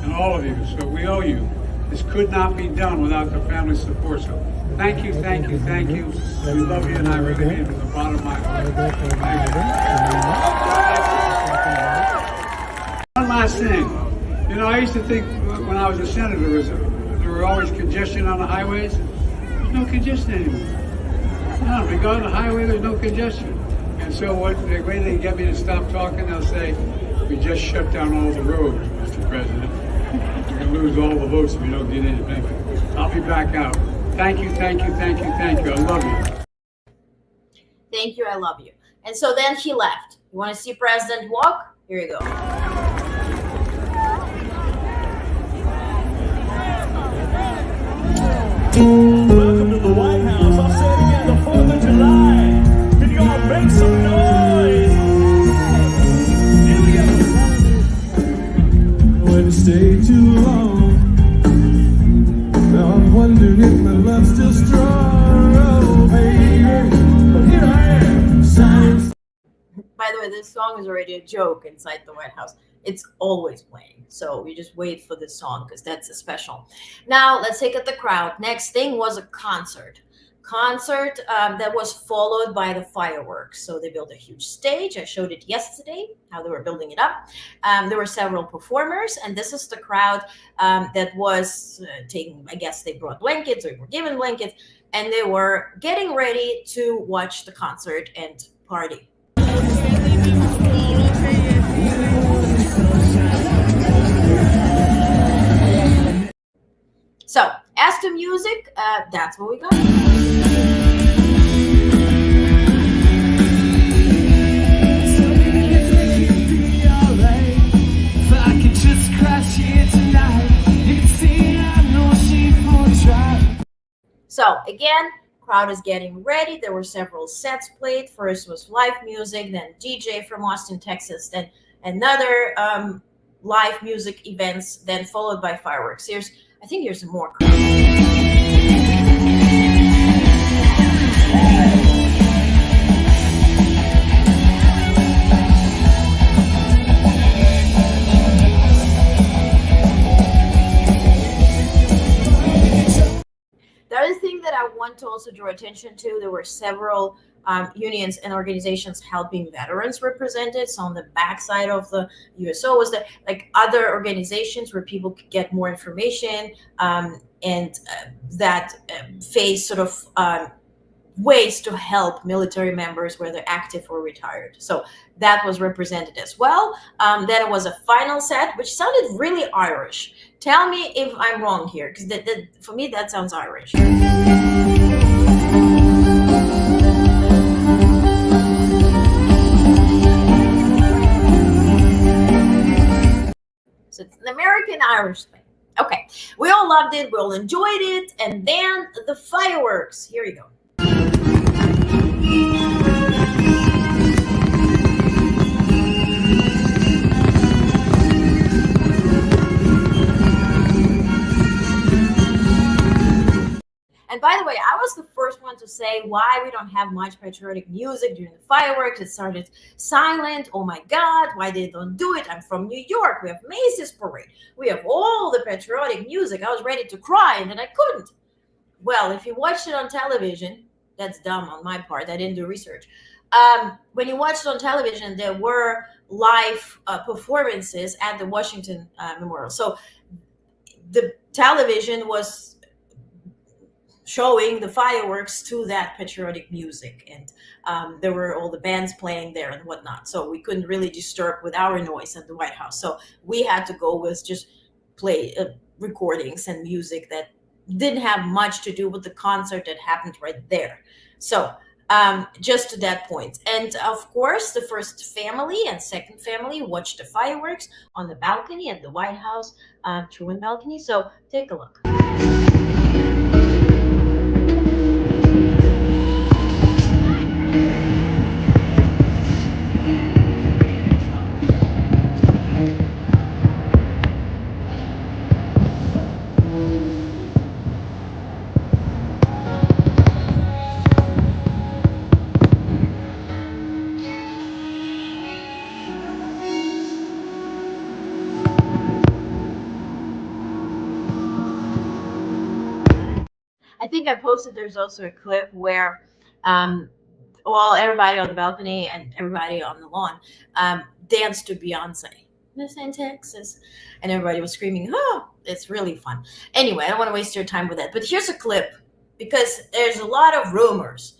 and all of you. So we owe you. This could not be done without the family support. So thank you, thank you, thank you. We love you, and I really mean it from the bottom of my heart. One last thing. You know, I used to think when I was a senator, there were always congestion on the highways. There's no congestion anymore. No, if we go on the highway, there's no congestion. And so the way they get me to stop talking, they'll say, we just shut down all the roads, Mr. President. You're going to lose all the votes if you don't get in. Anyway, I'll be back out. Thank you, thank you, thank you, thank you. I love you. Thank you, I love you. And so then he left. You want to see President walk? Here you go. Welcome to the White House. I'll say it again, the 4th of July. Can you all make some noise? Here we go. When you stay too long, now I'm wondering if my love's still strong. Oh, baby, but here I am. Science. By the way, this song is already a joke inside the White House. It's always playing. So we just wait for this song because that's a special. Now let's take at the crowd. Next thing was a concert. That was followed by the fireworks. So they built a huge stage. I showed it yesterday, how they were building it up. There were several performers, and this is the crowd that was taking, I guess they brought blankets or were given blankets, and they were getting ready to watch the concert and party. So, as to music, that's what we got. So, again, crowd is getting ready. There were several sets played. First was live music, then DJ from Austin, Texas, then another live music events, then followed by fireworks. I think here's some more. The other thing that I want to also draw attention to, there were several unions and organizations helping veterans represented. So on the backside of the USO was the other organizations where people could get more information and that face sort of ways to help military members, whether active or retired. So that was represented as well. Then it was a final set, which sounded really Irish. Tell me if I'm wrong here, because for me that sounds Irish. So it's an American Irish thing. Okay, we all loved it, we all enjoyed it, and then the fireworks. Here you go. And by the way, I was the first one to say why we don't have much patriotic music during the fireworks. It started silent. Oh my God, why they don't do it? I'm from New York. We have Macy's Parade. We have all the patriotic music. I was ready to cry and then I couldn't. Well, if you watched it on television, that's dumb on my part. I didn't do research. When you watched it on television, there were live performances at the Washington Memorial. So the television was showing the fireworks to that patriotic music, and there were all the bands playing there and whatnot. So we couldn't really disturb with our noise at the White House. So we had to go with just play recordings and music that didn't have much to do with the concert that happened right there. So just to that point. And of course, the first family and second family watched the fireworks on the balcony at the White House, Truman balcony. So take a look. think I posted, there's also a clip where everybody on the balcony and everybody on the lawn danced to Beyonce. Miss in Texas, and everybody was screaming, "Oh!" It's really fun. Anyway, I don't want to waste your time with that. But here's a clip because there's a lot of rumors.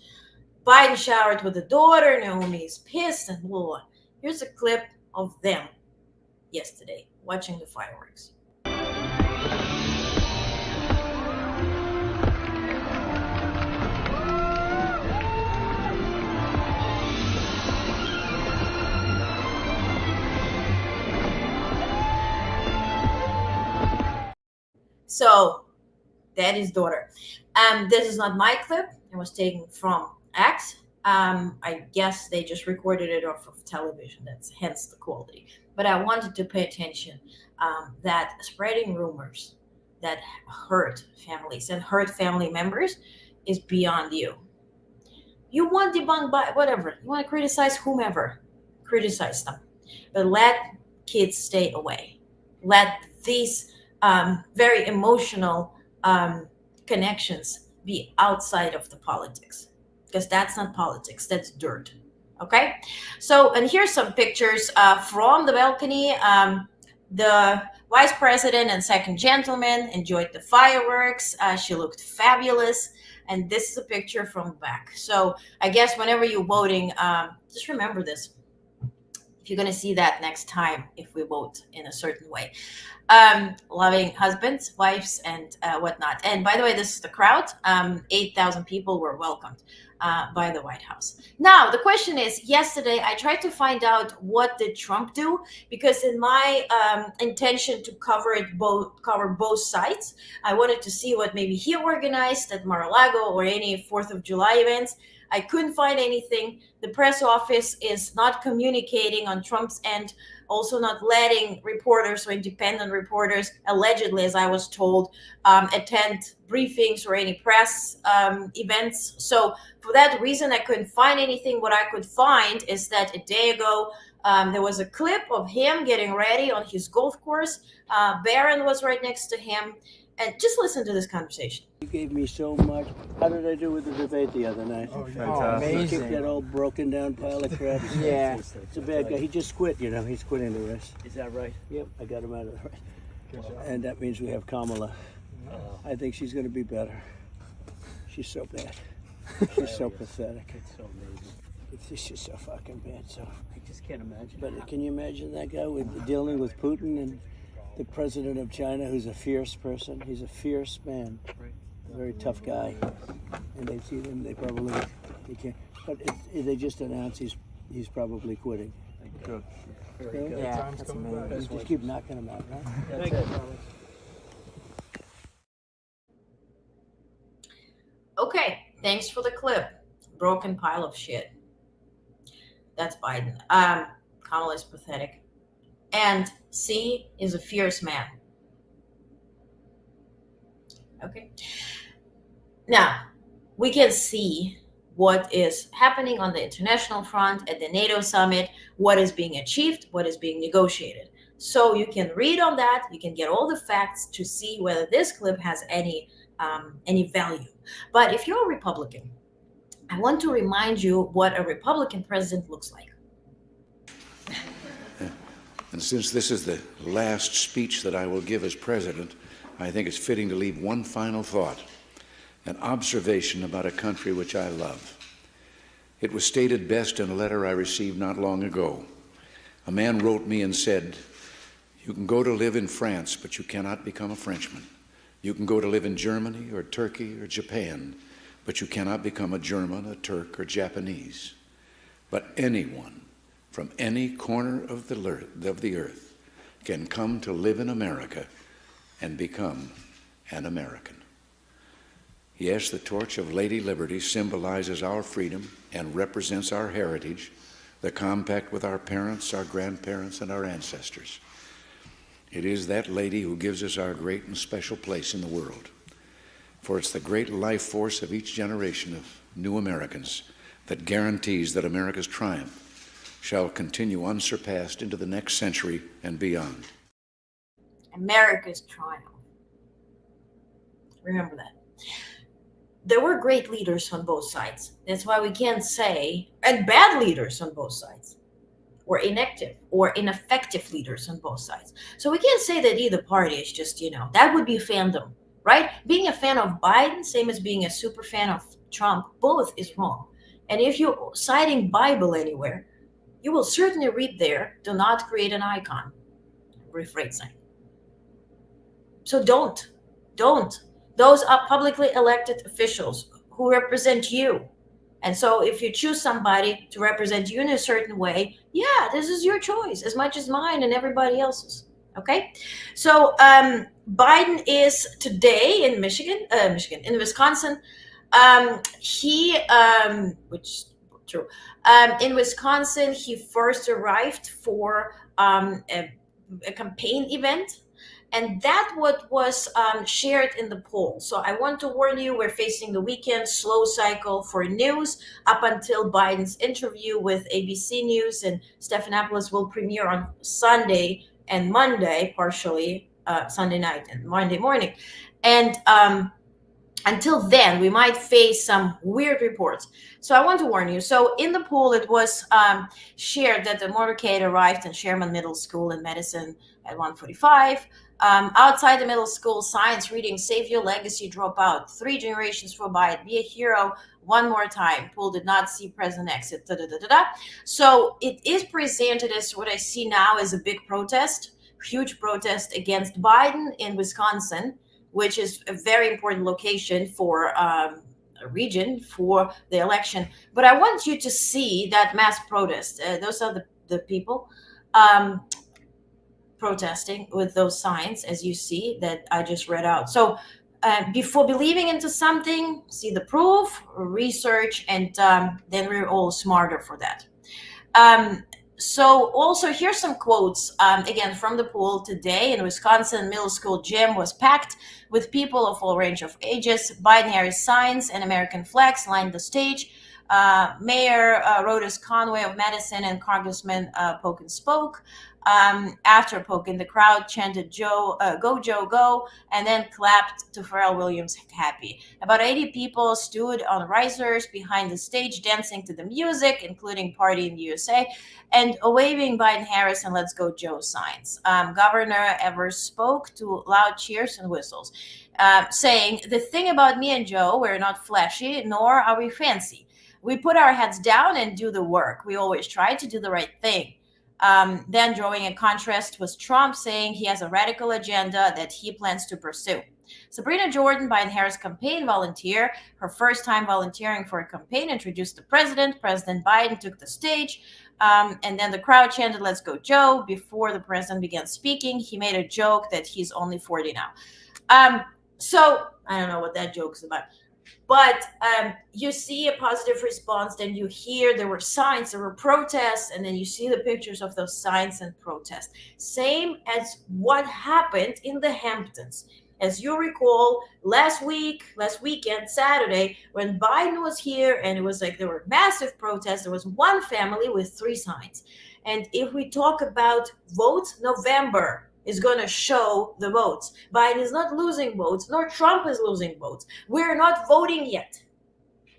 Biden showered with the daughter. Naomi's pissed, and blah, blah. Here's a clip of them yesterday watching the fireworks. So that is daughter. This is not my clip. It was taken from X. I guess they just recorded it off of television. That's hence the quality. But I wanted to pay attention that spreading rumors that hurt families and hurt family members is beyond you. You want debunk by whatever. You want to criticize whomever. Criticize them. But let kids stay away. Let these very emotional connections be outside of the politics, because that's not politics, that's dirt. Okay, so and here's some pictures from the balcony. The vice president and second gentleman enjoyed the fireworks. She looked fabulous, and this is a picture from the back. So I guess whenever you're voting, just remember this, if you're going to see that next time, if we vote in a certain way. Loving husbands, wives, and whatnot. And by the way, this is the crowd. 8,000 people were welcomed by the White House. Now, the question is, yesterday I tried to find out what did Trump do, because in my intention to cover both sides, I wanted to see what maybe he organized at Mar-a-Lago or any 4th of July events. I couldn't find anything. The press office is not communicating on Trump's end, also not letting reporters or independent reporters, allegedly, as I was told, attend briefings or any press events. So for that reason, I couldn't find anything. What I could find is that a day ago, there was a clip of him getting ready on his golf course. Barron was right next to him. And just listen to this conversation. You gave me so much. How did I do with the debate the other night? Oh, amazing. Kicked that old broken down pile of crap. Yeah. It's a bad guy. He just quit, you know. He's quitting the race. Is that right? Yep, I got him out of the race. And that means we have Kamala. I think she's going to be better. She's so bad. She's so pathetic. It's so amazing. It's just so fucking bad. So, I just can't imagine. but can you imagine that guy with dealing with Putin and the president of China, who's a fierce person? He's a fierce man. Right. A very tough guy, and they see him. They can't. But they just announced he's probably quitting. Good. Okay? Yeah, that's amazing. Just keep knocking him out, right? That's it. Okay, thanks for the clip. Broken pile of shit. That's Biden. Kamala is pathetic. And C is a fierce man. Okay. Now, we can see what is happening on the international front at the NATO summit, what is being achieved, what is being negotiated. So you can read on that, you can get all the facts to see whether this clip has any value. But if you're a Republican, I want to remind you what a Republican president looks like. And since this is the last speech that I will give as president, I think it's fitting to leave one final thought, an observation about a country which I love. It was stated best in a letter I received not long ago. A man wrote me and said, "You can go to live in France, but you cannot become a Frenchman. You can go to live in Germany or Turkey or Japan, but you cannot become a German, a Turk, or Japanese. But anyone from any corner of the earth can come to live in America and become an American." Yes, the torch of Lady Liberty symbolizes our freedom and represents our heritage, the compact with our parents, our grandparents, and our ancestors. It is that lady who gives us our great and special place in the world. For it's the great life force of each generation of new Americans that guarantees that America's triumph shall continue unsurpassed into the next century and beyond. America's triumph. Remember that. there were great leaders on both sides. That's why we can't say, and bad leaders on both sides, or inactive or ineffective leaders on both sides. So we can't say that either party is just, that would be fandom, right? Being a fan of Biden, same as being a super fan of Trump, both is wrong. And if you're citing Bible anywhere, you will certainly read there, do not create an icon. Rephrasing. So don't. Those are publicly elected officials who represent you. And so if you choose somebody to represent you in a certain way, yeah, this is your choice as much as mine and everybody else's. Okay? So Biden is today in in Wisconsin. In Wisconsin, he first arrived for a campaign event, and that what was shared in the poll. So I want to warn you, we're facing the weekend slow cycle for news up until Biden's interview with ABC News, and Stephanopoulos will premiere on Sunday and Monday, partially Sunday night and Monday morning. And until then, we might face some weird reports. So I want to warn you. So in the poll, it was shared that the motorcade arrived in Sherman Middle School in Madison at 1:45. Outside the middle school, science reading, save your legacy, drop out. 3 generations for Biden, be a hero one more time. Poll did not see president exit. Da, da, da, da, da. So it is presented as what I see now as a big protest, huge protest against Biden in Wisconsin, which is a very important location for a region for the election. But I want you to see that mass protest. Those are the people protesting with those signs, as you see, that I just read out. So before believing into something, see the proof, research, and then we're all smarter for that. So also here's some quotes, again, from the poll today. In Wisconsin, middle school gym was packed with people of all range of ages. Biden-Harris signs and American flags lined the stage. Mayor Rhodes Conway of Madison and Congressman Pokin spoke. After Pokin, the crowd chanted "Go Joe, go," and then clapped to Pharrell Williams' "Happy." About 80 people stood on risers behind the stage, dancing to the music, including "Party in the USA," and waving Biden-Harris and "Let's Go Joe" signs. Governor Evers spoke to loud cheers and whistles, saying, "The thing about me and Joe, we're not flashy, nor are we fancy. We put our heads down and do the work. We always try to do the right thing." Then drawing a contrast with Trump, saying he has a radical agenda that he plans to pursue. Sabrina Jordan, Biden-Harris campaign volunteer, her first time volunteering for a campaign, introduced the president. President Biden took the stage, and then the crowd chanted, "Let's go, Joe." Before the president began speaking, he made a joke that he's only 40 now. So I don't know what that joke's about. But you see a positive response, then you hear there were signs, there were protests, and then you see the pictures of those signs and protests. Same as what happened in the Hamptons. As you recall, last weekend, Saturday, when Biden was here, and it was like there were massive protests, there was one family with 3 signs. And if we talk about votes, November is going to show the votes. Biden is not losing votes, nor Trump is losing votes. We're not voting yet.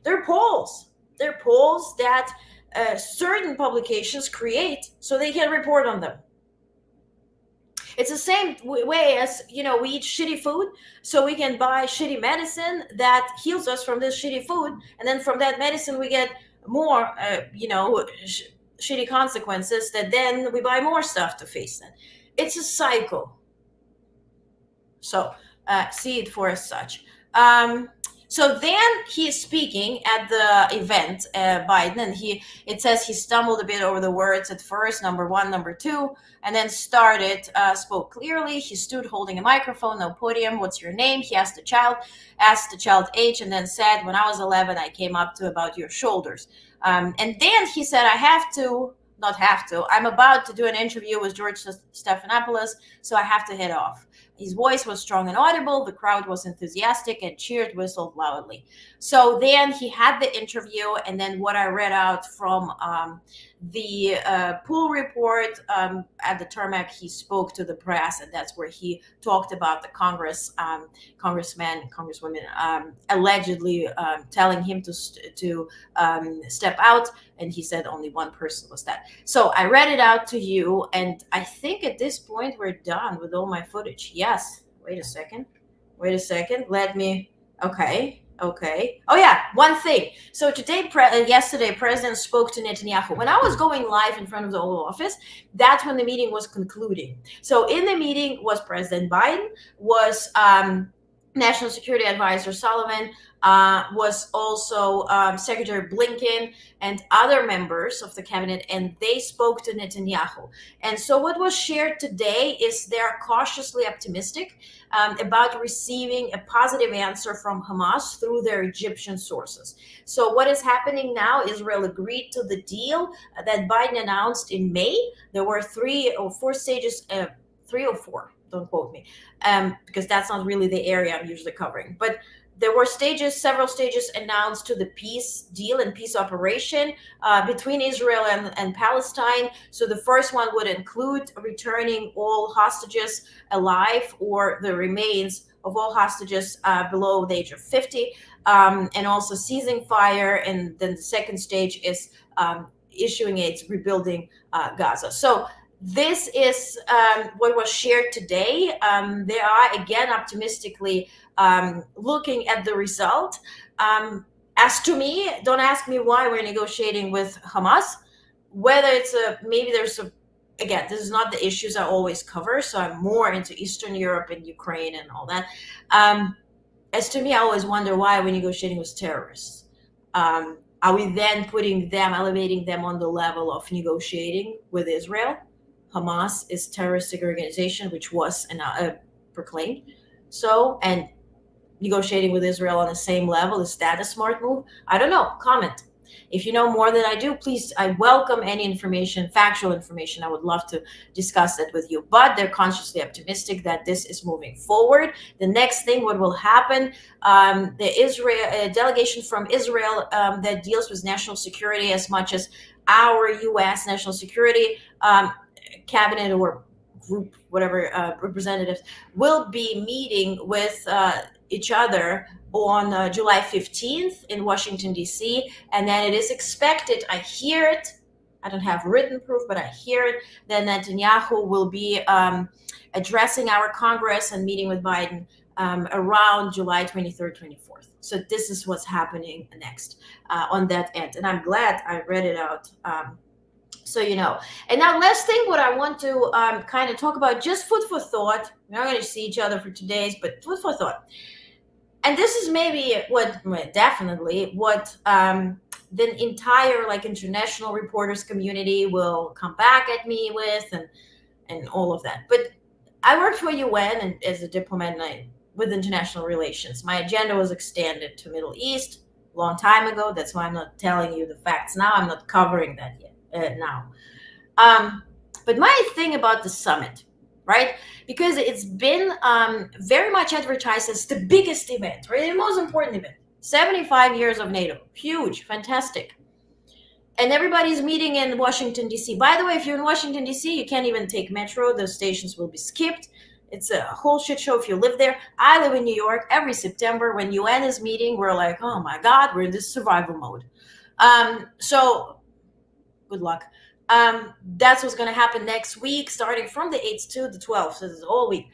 They're polls. They're polls that certain publications create so they can report on them. It's the same way as, we eat shitty food, so we can buy shitty medicine that heals us from this shitty food, and then from that medicine we get more, shitty consequences that then we buy more stuff to face it. It's a cycle. So see it for as such. So then he is speaking at the event, Biden, and it says he stumbled a bit over the words at first, number 1, number 2, and then spoke clearly. He stood holding a microphone, no podium. "What's your name?" He asked the child age, and then said, "When I was 11, I came up to about your shoulders." And then he said, I'm about to do an interview with George Stephanopoulos, so I have to head off. his voice was strong and audible. The crowd was enthusiastic and cheered, whistled loudly. So then he had the interview, and then what I read out from the pool report at the tarmac, he spoke to the press, and that's where he talked about the congresswomen allegedly telling him to step out, and he said only one person was that. So I read it out to you, and I think at this point we're done with all my footage. Yes. Wait a second. Let me. Okay. Oh yeah, one thing. So yesterday, President spoke to Netanyahu. When I was going live in front of the Oval Office, that's when the meeting was concluding. So in the meeting was President Biden, was National Security Advisor Sullivan, was also Secretary Blinken and other members of the cabinet, and they spoke to Netanyahu. And so what was shared today is they're cautiously optimistic about receiving a positive answer from Hamas through their Egyptian sources. So what is happening now, Israel agreed to the deal that Biden announced in May. There were 3 or 4 stages, 3 or 4, don't quote me, because that's not really the area I'm usually covering. But there were several stages announced to the peace deal and peace operation between Israel and Palestine. So the first one would include returning all hostages alive or the remains of all hostages below the age of 50, and also ceasing fire. And then the second stage is issuing aids, rebuilding Gaza. So this is what was shared today. They are, again, optimistically looking at the result. As to me, don't ask me why we're negotiating with Hamas. Whether it's again, this is not the issues I always cover, so I'm more into Eastern Europe and Ukraine and all that. As to me, I always wonder why we're negotiating with terrorists. Are we then elevating them on the level of negotiating with Israel? Hamas is a terroristic organization, which was proclaimed so, and negotiating with Israel on the same level, is that a smart move? I don't know. Comment. If you know more than I do, please, I welcome any information, factual information. I would love to discuss that with you. But they're consciously optimistic that this is moving forward. The next thing, what will happen, the delegation from Israel that deals with national security as much as our U.S. national security cabinet or group, whatever, representatives will be meeting with each other on July 15th in Washington, D.C. And then it is expected, I hear it, I don't have written proof, but I hear it, that Netanyahu will be addressing our Congress and meeting with Biden around July 23rd, 24th. So this is what's happening next on that end. And I'm glad I read it out. So you know. And now last thing, what I want to kind of talk about, just food for thought. We're not going to see each other for 2 days, but food for thought. And this is maybe definitely what the entire international reporters community will come back at me with, and all of that. But I worked for UN and as a diplomat with international relations. My agenda was extended to Middle East a long time ago. That's why I'm not telling you the facts now. I'm not covering that yet. Now. But my thing about the summit, right? Because it's been very much advertised as the biggest event, right? The most important event. 75 years of NATO. Huge, fantastic. And everybody's meeting in Washington, D.C. By the way, if you're in Washington, D.C., you can't even take metro. The stations will be skipped. It's a whole shit show if you live there. I live in New York. Every September when UN is meeting, we're like, oh my God, we're in this survival mode. So good luck. That's what's going to happen next week, starting from the 8th to the 12th. So this is all week.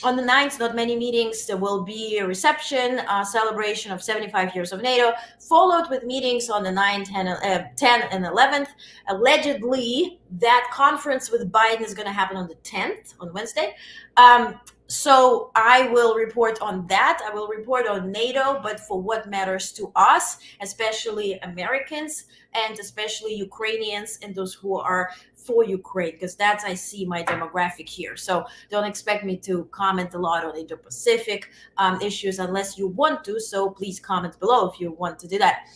On the 9th, not many meetings. There will be a reception, celebration of 75 years of NATO, followed with meetings on the 9th, 10th, and 11th. Allegedly, that conference with Biden is going to happen on the 10th, on Wednesday. So I will report on that. I will report on NATO, but for what matters to us, especially Americans and especially Ukrainians and those who are for Ukraine, because that's, I see my demographic here. So don't expect me to comment a lot on Indo-Pacific issues unless you want to. So please comment below if you want to do that.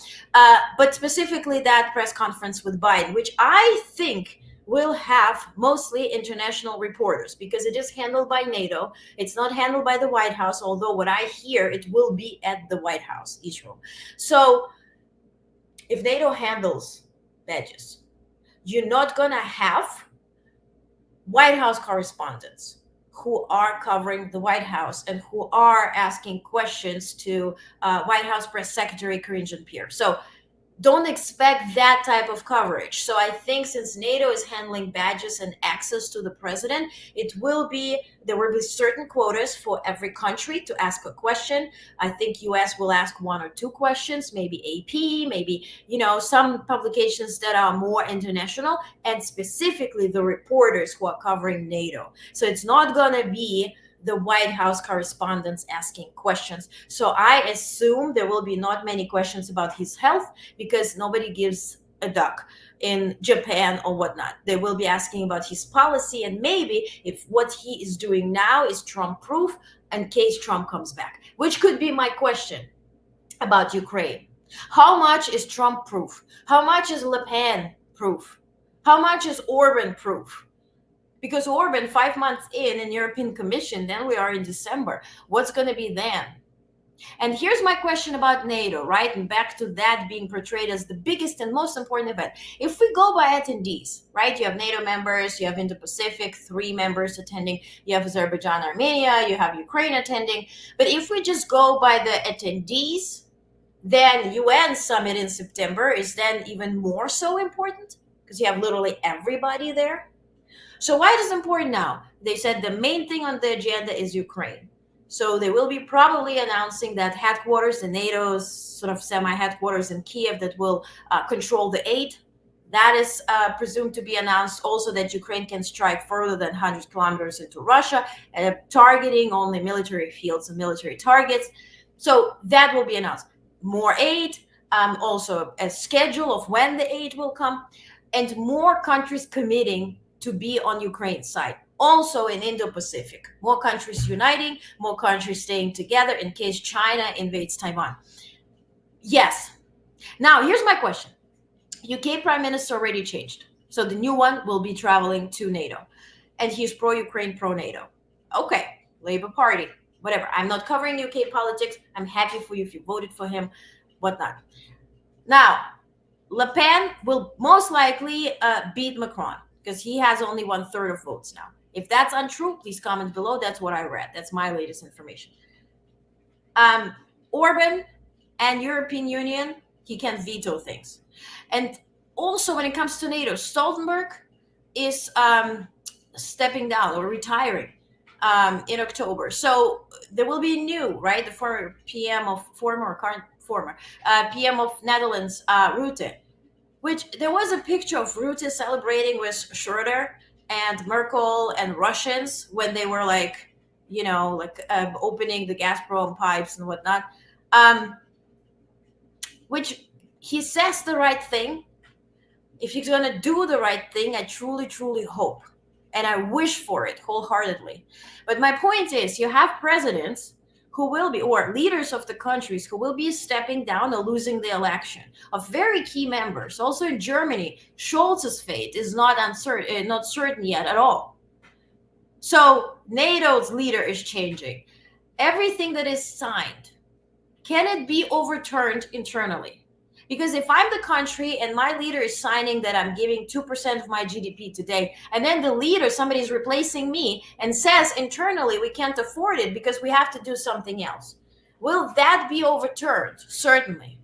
But specifically that press conference with Biden, which I think will have mostly international reporters because it is handled by NATO. It's not handled by the White House, although what I hear, it will be at the White House, Israel. So if NATO handles badges, you're not going to have White House correspondents who are covering the White House and who are asking questions to White House Press Secretary Karine Jean-Pierre. So don't expect that type of coverage. So I think since NATO is handling badges and access to the president, there will be certain quotas for every country to ask a question. I think US will ask 1 or 2 questions, maybe AP, maybe, some publications that are more international, and specifically the reporters who are covering NATO. So it's not going to be the White House correspondents asking questions. So I assume there will be not many questions about his health because nobody gives a duck in Japan or whatnot. They will be asking about his policy and maybe if what he is doing now is Trump proof in case Trump comes back, which could be my question about Ukraine. How much is Trump proof? How much is Le Pen proof? How much is Orban proof? Because Orban, 5 months in European Commission, then we are in December. What's going to be then? And here's my question about NATO, right? And back to that being portrayed as the biggest and most important event. If we go by attendees, right? You have NATO members, you have Indo-Pacific, 3 members attending, you have Azerbaijan, Armenia, you have Ukraine attending. But if we just go by the attendees, then UN summit in September is then even more so important because you have literally everybody there. So why is it important now? They said the main thing on the agenda is Ukraine. So they will be probably announcing that headquarters, the NATO's sort of semi-headquarters in Kiev that will control the aid. That is presumed to be announced. Also that Ukraine can strike further than 100 kilometers into Russia, targeting only military fields and military targets. So that will be announced. More aid, also a schedule of when the aid will come, and more countries committing to be on Ukraine's side. Also in Indo-Pacific, more countries uniting, more countries staying together in case China invades Taiwan. Yes. Now, here's my question. UK Prime Minister already changed. So the new one will be traveling to NATO. And he's pro-Ukraine, pro-NATO. Okay, Labour Party, whatever. I'm not covering UK politics. I'm happy for you if you voted for him, whatnot. Now, Le Pen will most likely beat Macron, because he has only 1/3 of votes now. If that's untrue, please comment below. That's what I read. That's my latest information. Orban and European Union, he can veto things. And also when it comes to NATO, Stoltenberg is stepping down or retiring in October. So there will be new, right? The former PM of Netherlands, Rutte, which there was a picture of Rutte celebrating with Schröder and Merkel and Russians when they were opening the Gazprom pipes and whatnot. Which he says the right thing. If he's going to do the right thing, I truly, truly hope. And I wish for it wholeheartedly. But my point is, you have presidents who will be, or leaders of the countries who will be stepping down or losing the election of very key members. Also in Germany, Scholz's fate is not certain yet at all. So NATO's leader is changing. Everything that is signed, can it be overturned internally? Because if I'm the country and my leader is signing that I'm giving 2% of my GDP today, and then the leader, somebody is replacing me and says internally we can't afford it because we have to do something else, will that be overturned? Certainly.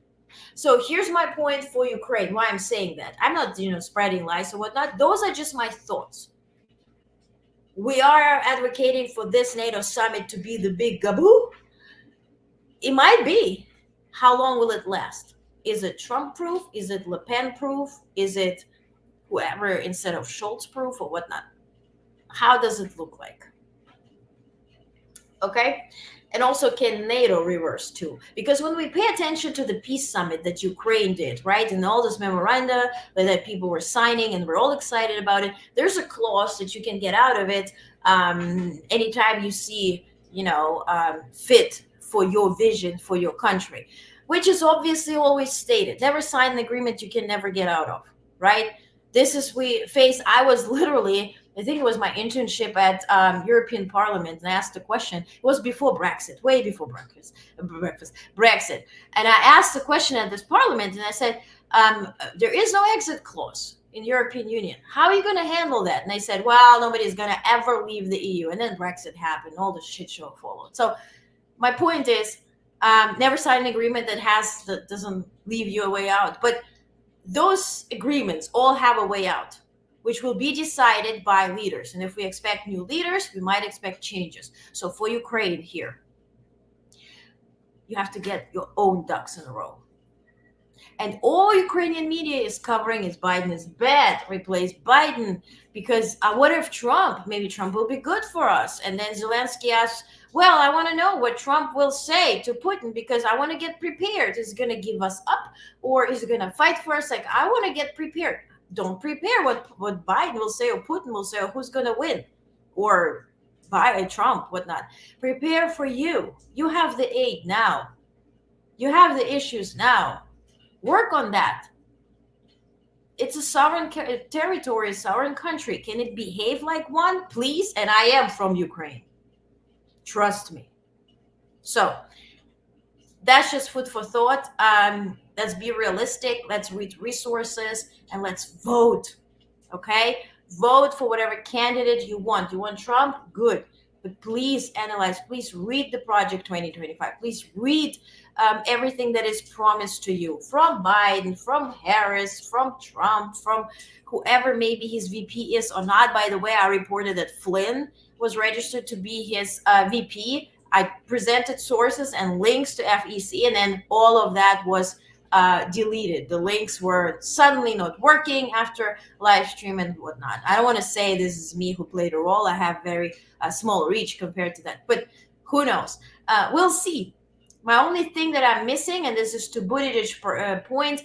So here's my point for Ukraine, why I'm saying that. I'm not, spreading lies or whatnot. Those are just my thoughts. We are advocating for this NATO summit to be the big gaboo. It might be. How long will it last? Is it Trump proof? Is it Le Pen proof? Is it whoever instead of Scholz proof or whatnot? How does it look like? Okay. And also, can NATO reverse too? Because when we pay attention to the peace summit that Ukraine did, right, and all this memoranda that people were signing and we're all excited about it, there's a clause that you can get out of it anytime you see, fit for your vision for your country, which is obviously always stated. Never sign an agreement you can never get out of, right? This is we face. I was literally, I think it was my internship at European Parliament, and I asked a question. It was before Brexit, way before Brexit. And I asked a question at this Parliament, and I said, there is no exit clause in European Union. How are you going to handle that? And they said, well, nobody's going to ever leave the EU. And then Brexit happened. All the shit show followed. So my point is, never sign an agreement that doesn't leave you a way out. But those agreements all have a way out, which will be decided by leaders. And if we expect new leaders, we might expect changes. So for Ukraine here, you have to get your own ducks in a row. And all Ukrainian media is covering is Biden is bad, replace Biden, because what if maybe Trump will be good for us? And then Zelensky asks, well, I want to know what Trump will say to Putin because I want to get prepared. Is he going to give us up or is he going to fight for us? Like, I want to get prepared. Don't prepare what Biden will say or Putin will say or who's going to win or by Trump, whatnot. Prepare for you. You have the aid now. You have the issues now. Work on that. It's a sovereign territory, a sovereign country. Can it behave like one, please? And I am from Ukraine. Trust me. So that's just food for thought. Let's be realistic. Let's read resources and let's vote. Okay? Vote for whatever candidate you want. You want Trump? Good. But please analyze. Please read the Project 2025. Please read everything that is promised to you from Biden, from Harris, from Trump, from whoever maybe his VP is or not. By the way, I reported that Flynn was registered to be his VP. I presented sources and links to FEC, and then all of that was deleted. The links were suddenly not working after live stream and whatnot. I don't want to say this is me who played a role. I have very small reach compared to that, but who knows? We'll see. My only thing that I'm missing, and this is to Buttigieg's point,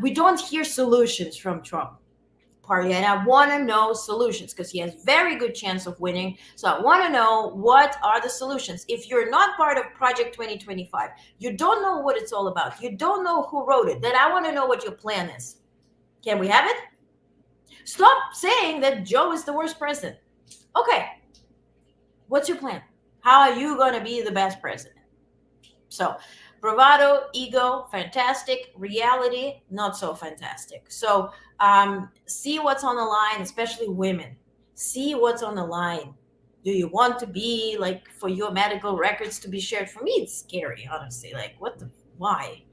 we don't hear solutions from Trump party, and I want to know solutions because he has very good chance of winning. So I want to know what are the solutions. If you're not part of Project 2025, you don't know what it's all about, you don't know who wrote it, then I want to know what your plan is. Can we have it? Stop saying that Joe is the worst president. Okay, what's your plan? How are you going to be the best president? So bravado, ego, fantastic. Reality, not so fantastic. So see what's on the line, especially women. See what's on the line. Do you want to be like for your medical records to be shared? For me, it's scary, honestly. Like, why?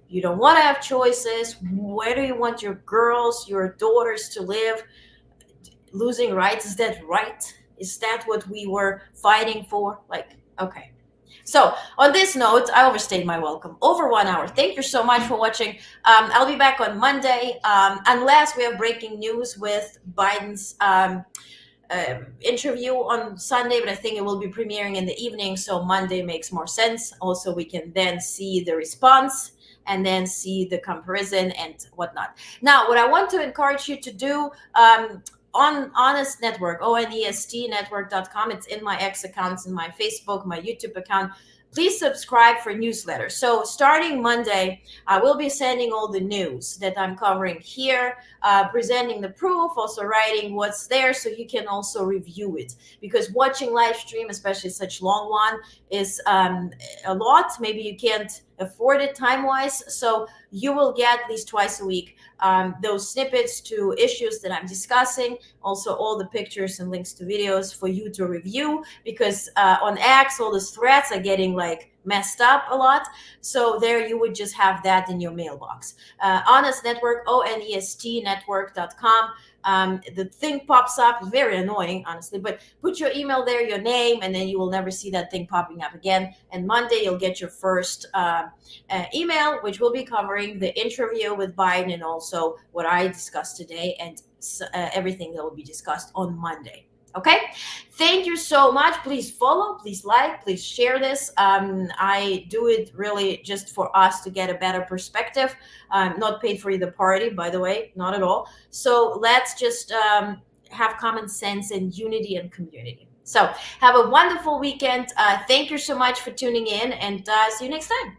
You don't want to have choices. Where do you want your girls, your daughters to live? Losing rights, is that right? Is that what we were fighting for? Like, okay. So on this note, I overstayed my welcome. Over 1 hour. Thank you so much for watching. I'll be back on Monday, unless we have breaking news with Biden's interview on Sunday, but I think it will be premiering in the evening, so Monday makes more sense. Also, we can then see the response and then see the comparison and whatnot. Now, what I want to encourage you to do, on Onest Network, onestnetwork.com. It's in my X accounts, in my Facebook, my YouTube account. Please subscribe for newsletters. So starting Monday, I will be sending all the news that I'm covering here, presenting the proof, also writing what's there so you can also review it. Because watching live stream, especially such long one, is a lot. Maybe you can't afford it time-wise. So you will get at least twice a week those snippets to issues that I'm discussing, also all the pictures and links to videos for you to review, because on X, all these threads are getting like messed up a lot. So there you would just have that in your mailbox. Onest Network, onestnetwork.com. The thing pops up, very annoying, honestly, but put your email there, your name, and then you will never see that thing popping up again. And Monday, you'll get your first email, which will be covering the interview with Biden and also what I discussed today and everything that will be discussed on Monday. Okay, thank you so much. Please follow, please like, please share this. I do it really just for us to get a better perspective. Not paid for either party, by the way, not at all. So let's just have common sense and unity and community. So have a wonderful weekend. Thank you so much for tuning in, and see you next time.